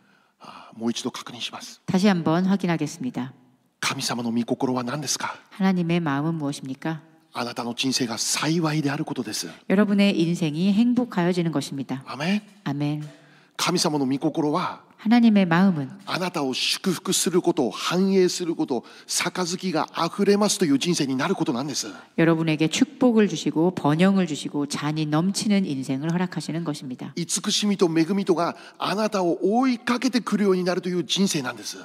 [SPEAKER 1] もう一度確認します。
[SPEAKER 2] 다시 한번 확인하겠습니다.
[SPEAKER 1] 神様の御心は何ですか。
[SPEAKER 2] 하나님의 마음은 무엇입니까?
[SPEAKER 1] あなたの人生が幸いであることです。
[SPEAKER 2] 여러분의 인생이 행복하여지는 것입니다.
[SPEAKER 1] アメン。
[SPEAKER 2] 아멘.
[SPEAKER 1] 神様の御心は
[SPEAKER 2] 하나님의 마음은
[SPEAKER 1] あなたを祝福すること、繁栄すること、杯があふれますという人生になることなんです。
[SPEAKER 2] 여러분에게 축복을 주시고 번영을 주시고 잔이 넘치는 인생을 허락하시는 것입니다.
[SPEAKER 1] 慈しみと恵みとがあなたを追いかけてくるようになるという人生なんです。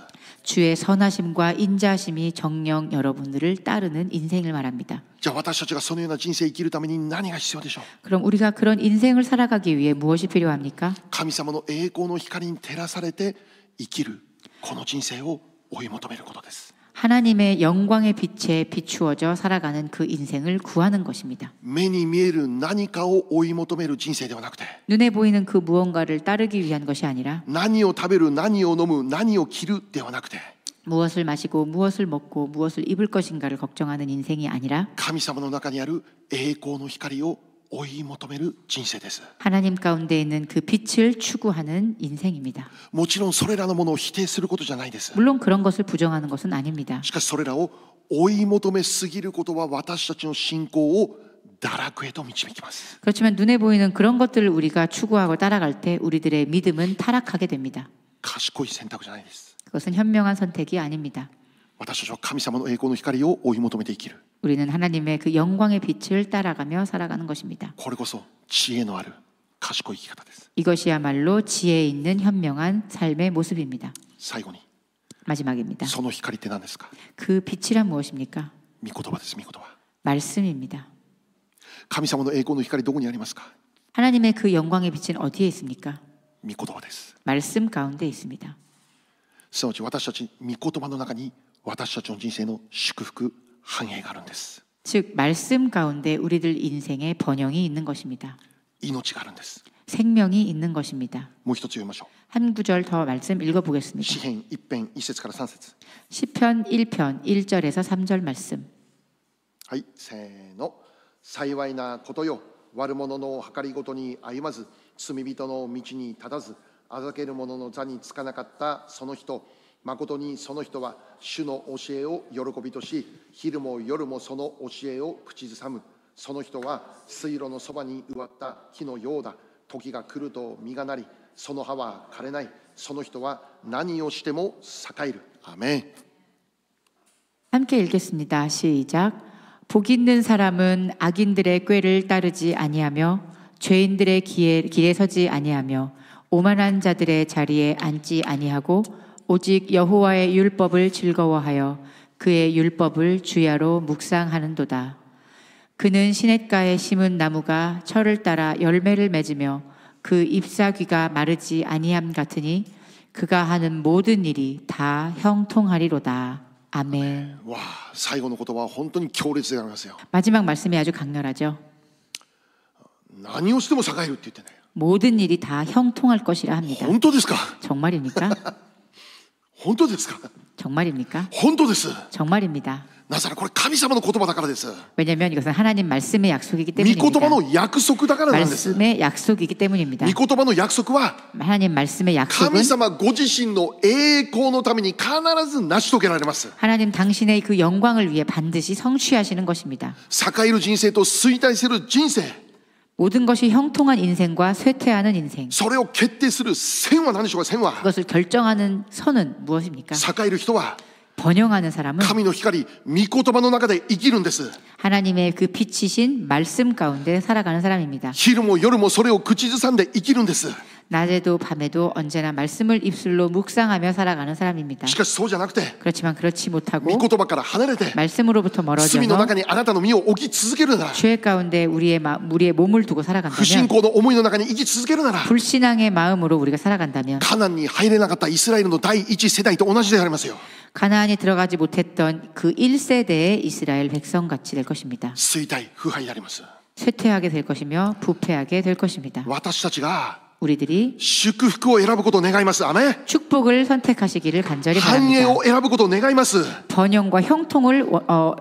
[SPEAKER 2] 주의 선하심과 인자심이 정녕 여러분들을 따르는 인생을 말합니다.
[SPEAKER 1] じゃあ私たちがそのような人生を生きるために何が必要でしょう。
[SPEAKER 2] 그럼 우리가 그런 인생을 살아가기 위해 무엇이 필요합니까?
[SPEAKER 1] 神様の栄光の光に照らされて生きるこの人生を追い求めることです。
[SPEAKER 2] 하나님의 영광의 빛에 비추어져 살아가는 그 인생을 구하는 것입니다.
[SPEAKER 1] 目に見える何かを追い求める人生ではなくて、
[SPEAKER 2] 눈에 보이는 그 무언가를 따르기 위한 것이 아니라
[SPEAKER 1] 何を食べる、何を飲む、何を着るではなくて、
[SPEAKER 2] 무엇을 마시고 무엇을 먹고 무엇을 입을 것인가를 걱정하는 인생이 아니라
[SPEAKER 1] 神様の中にある栄光の光を追い求める人生です。
[SPEAKER 2] 하나님 가운데 있는 그 빛을 추구하는 인생입니다.
[SPEAKER 1] もちろんそれらのものを否定することじゃないです。
[SPEAKER 2] 물론 그런 것을 부정하는 것은 아닙니다.
[SPEAKER 1] しかしそれらを追い求めすぎることは私たちの信仰を堕落へと導きます。
[SPEAKER 2] 그렇지만 눈에 보이는 그런 것들을 우리가 추구하고 따라갈 때 우리들의 믿음은 타락하게 됩니다.
[SPEAKER 1] 賢い選択じゃないです。
[SPEAKER 2] 그것은 현명한 선택이 아닙니다.
[SPEAKER 1] 私たちは神様の栄光の光を追い求めて生きる。
[SPEAKER 2] 우리는 하나님의 그 영광의 빛을 따라가며 살아가는 것입니다.
[SPEAKER 1] これこそ知恵のある賢い生き方です。
[SPEAKER 2] 이것이야말로 지혜 있는 현명한 삶의 모습입니다.
[SPEAKER 1] 最後に
[SPEAKER 2] 마지막입니다.
[SPEAKER 1] その光って何ですか。
[SPEAKER 2] 그 빛이란 무엇입니까?
[SPEAKER 1] 御言葉です。御言葉。
[SPEAKER 2] 말씀입니다.
[SPEAKER 1] 神様の栄光の光どこにありますか。
[SPEAKER 2] 하나님의 그 영광의 빛은 어디에 있습니까?
[SPEAKER 1] 御言葉です。
[SPEAKER 2] 말씀 가운데 있습니다.
[SPEAKER 1] すなわち私たち御言葉の中に私たちの人生の祝福繁栄があるんです。
[SPEAKER 2] 즉 말씀 가운데 우리들 인생의 번영이 있는 것입니다.
[SPEAKER 1] 命があるんです。
[SPEAKER 2] 생명이 있는 것입니다.
[SPEAKER 1] もう一つ読みましょう。
[SPEAKER 2] 한 구절 더 말씀
[SPEAKER 1] 詩
[SPEAKER 2] 읽어보겠습니다.
[SPEAKER 1] 編1編1節から3節。
[SPEAKER 2] 시편 1편 1절에서 3절 말씀.
[SPEAKER 1] はい、せーの。幸いなことよ。悪者の計りごとに歩まず、罪人の道に立たず、あざける者の座につかなかったその人。まことにその人は主の教えを喜びとし、昼も夜もその教えを口ずさむ。その人は水路のそばに植わった木のようだ。時が来ると実がなり、その葉は枯れない。その人は何をしても栄える。アメン。
[SPEAKER 2] 함께 읽겠습니다. 시작. 복 있는 사람은 악인들의 꾀를 따르지 아니하며 죄인들의 길에 서지 아니하며 오만한 자들의 자리에 앉지 아니하고 오직 여호와의 율법을 즐거워하여 그의 율법을 주야로 묵상하는도다. 그는 시냇가에 심은 나무가 철을 따라 열매를 맺으며 그 잎사귀가 마르지 아니함 같으니 그가 하는 모든 일이 다 형통하리로다. 아멘.
[SPEAKER 1] わあ、最後の言葉は本当に強烈でありますよ。
[SPEAKER 2] 마지막 말씀이 아주 강렬하죠.
[SPEAKER 1] 何をしても栄えるって言ってね。
[SPEAKER 2] 모든 일이 다 형통할 것이라 합니다.
[SPEAKER 1] 本当ですか？
[SPEAKER 2] 정말입니까?
[SPEAKER 1] 本当ですか？
[SPEAKER 2] 정말입니까?
[SPEAKER 1] 本当です。
[SPEAKER 2] 정말입니다.
[SPEAKER 1] なぜならこれ神様の言葉だからです。
[SPEAKER 2] 왜냐하면 이것은 하나님 말씀의 약속이기
[SPEAKER 1] 御言葉
[SPEAKER 2] 때문입니다.
[SPEAKER 1] の約束だからなんです。
[SPEAKER 2] 말씀의 약속이기 때문입니다.
[SPEAKER 1] 御言葉の約束は
[SPEAKER 2] 하나님 말씀의 약속은
[SPEAKER 1] 神様ご自身の栄光のために必ず成し遂げられます。
[SPEAKER 2] 하나님 당신의 그 영광을 위해 반드시 성취하시는 것입니다.
[SPEAKER 1] 栄える人生と衰退する人生、
[SPEAKER 2] 모든 것이 형통한 인생과 쇠퇴하는 인생,
[SPEAKER 1] それを決定する線は何でしょうか？線は
[SPEAKER 2] 그것을 결정하는 선은 무엇입니까?
[SPEAKER 1] 栄える人は
[SPEAKER 2] 번영하는 사람은
[SPEAKER 1] 神の光、御言葉の中で生きるんです。
[SPEAKER 2] 하나님의 그 빛이신 말씀 가운데 살아가는 사람입니다.
[SPEAKER 1] 昼も夜もそれを口ずさんで生きるんです。
[SPEAKER 2] 낮에도 밤에도 언제나 말씀을 입술로 묵상하며 살아가는 사람입니다.
[SPEAKER 1] しかしそうじゃなくて、
[SPEAKER 2] 그렇지만 그렇지
[SPEAKER 1] 御
[SPEAKER 2] 못하고
[SPEAKER 1] 言葉から離れて
[SPEAKER 2] 말씀으로부터
[SPEAKER 1] 罪の
[SPEAKER 2] 멀어져서
[SPEAKER 1] 中にあなたの身を置き続けるなら、
[SPEAKER 2] 죄 가운데 우리의 몸을 두고
[SPEAKER 1] 不
[SPEAKER 2] 살아간다면
[SPEAKER 1] 信仰の思いの中に生き続けるなら、
[SPEAKER 2] 불신앙의 마음으로 우리가 살아간다면
[SPEAKER 1] カナンに入れなかったイスラエルの第一世代と同じでありますよ。
[SPEAKER 2] 가나안에 들어가지 못했던 그 1세대의 이스라엘 백성같이 될 것입니다.
[SPEAKER 1] 衰退、腐敗であります。
[SPEAKER 2] 쇠퇴하게 될 것이며 부패하게 될 것입니다.
[SPEAKER 1] 私たちが
[SPEAKER 2] 우리들이
[SPEAKER 1] 祝福を選ぶことを願います。アメン。
[SPEAKER 2] 축복을 선택하시기를 간절히
[SPEAKER 1] 繁栄
[SPEAKER 2] 바랍니다.
[SPEAKER 1] を選ぶことを願います。
[SPEAKER 2] 번영과 형통을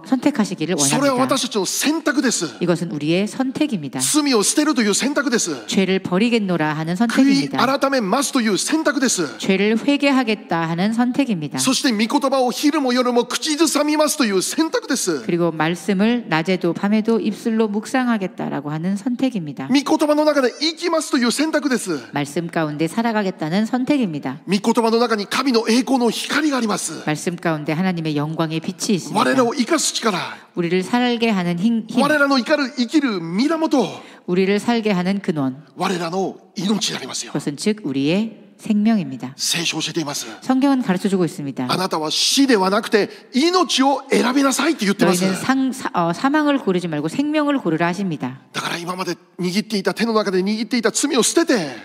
[SPEAKER 2] 선택하시기를
[SPEAKER 1] それは
[SPEAKER 2] 원합니다.
[SPEAKER 1] 私たちの選択です。
[SPEAKER 2] 이것은 우리의 선택입니다.
[SPEAKER 1] 罪を捨てるという選択です。
[SPEAKER 2] 죄를 버리겠노라 하는
[SPEAKER 1] 悔い
[SPEAKER 2] 선택입니다.
[SPEAKER 1] 改めますという選択です。
[SPEAKER 2] 죄를 회개하겠다 하는 선택입니다.
[SPEAKER 1] そして御言葉を昼も夜も口ずさみますという選択です。
[SPEAKER 2] 그리고 말씀을 낮에도 밤에도 입술로 묵상하겠다라고 하는 선택입니다.
[SPEAKER 1] 御言葉の中で生きますという選択です。
[SPEAKER 2] 말씀 가운데 살아가겠다는 선택입니다.
[SPEAKER 1] 御言葉の中に神の栄光の光があります。
[SPEAKER 2] 말씀 가운데 하나님의 영광의 빛이 있습니다.
[SPEAKER 1] 我らを生かす力、
[SPEAKER 2] 우리를 살게 하는 힘,
[SPEAKER 1] 我らの生きる源、
[SPEAKER 2] 우리를 살게 하는 근원,
[SPEAKER 1] 我らの命でありますよ。
[SPEAKER 2] 그것은 즉 우리의 생명입니다.
[SPEAKER 1] 聖書を教えています。
[SPEAKER 2] 성경은 가르쳐주고 있습니다.
[SPEAKER 1] あなたは死ではなくて命を選びなさいって言ってます。
[SPEAKER 2] 너희는 사망을 고르지 말고 생명을 고르라 하십니다.
[SPEAKER 1] だから今まで握っていた手の中で握っていた罪を捨てて、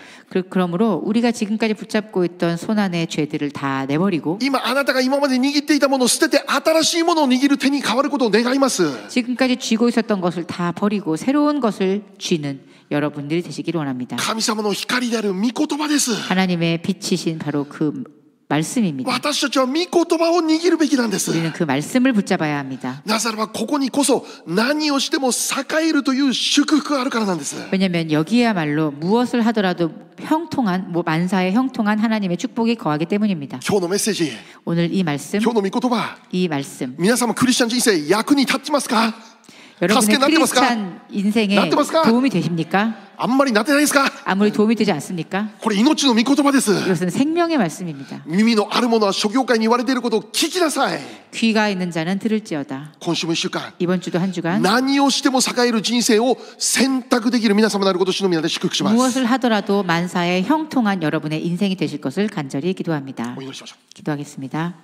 [SPEAKER 2] 그러므로 우리가 지금까지 붙잡고 있던 손안의 죄들을 다 내버리고
[SPEAKER 1] 今あなたが今まで握っていたものを捨てて新しいものを握る手に変わることを願います。
[SPEAKER 2] 지금까지 쥐고 있었던 것을 다 버리고 새로운 것을 쥐는 여러분들이 되시기를 원합니다.
[SPEAKER 1] 神様の光である御言葉です。
[SPEAKER 2] 하나님의 빛이신 바로 그 말씀입니다.
[SPEAKER 1] 私たちは御言葉を握るべきなんです。
[SPEAKER 2] 우리는 그 말씀을 붙잡아야 합니다.
[SPEAKER 1] なぜならばここにこそ何をしても栄えるという祝福があるからなんです。
[SPEAKER 2] 왜냐하면 여기야말로 무엇을 하더라도 형통한 만사에 형통한 하나님의 축복이 거하기 때문입니다.
[SPEAKER 1] 今日のメッセージ、
[SPEAKER 2] 오늘 이 말씀,
[SPEAKER 1] 今日の御言葉、
[SPEAKER 2] 이 말씀
[SPEAKER 1] 皆様クリスチャン人生役に立ってますか？
[SPEAKER 2] 여러분의
[SPEAKER 1] 助けになってますか？
[SPEAKER 2] 크리스찬 인생에
[SPEAKER 1] なってますか？
[SPEAKER 2] 도움이 되십니까?
[SPEAKER 1] あんまりなってないですか？
[SPEAKER 2] 아무리 도움이 되지 않습니까?
[SPEAKER 1] これ命の御言葉です。
[SPEAKER 2] 이것은 생명의 말씀입니다.
[SPEAKER 1] 耳のある者は諸教会に言われていることを聞きなさい。
[SPEAKER 2] 귀가 있는 자는 들을지어다.
[SPEAKER 1] 今週も1週間、
[SPEAKER 2] 이번 주도 한 주간
[SPEAKER 1] 何をしても栄える人生を選択できる皆様であることを主の皆で祝福します。
[SPEAKER 2] 무엇을 하더라도 만사에 형통한 여러분의 인생이 되실 것을 간절히 기도합니다.
[SPEAKER 1] お祈りしましょう。
[SPEAKER 2] 기도하겠습니다.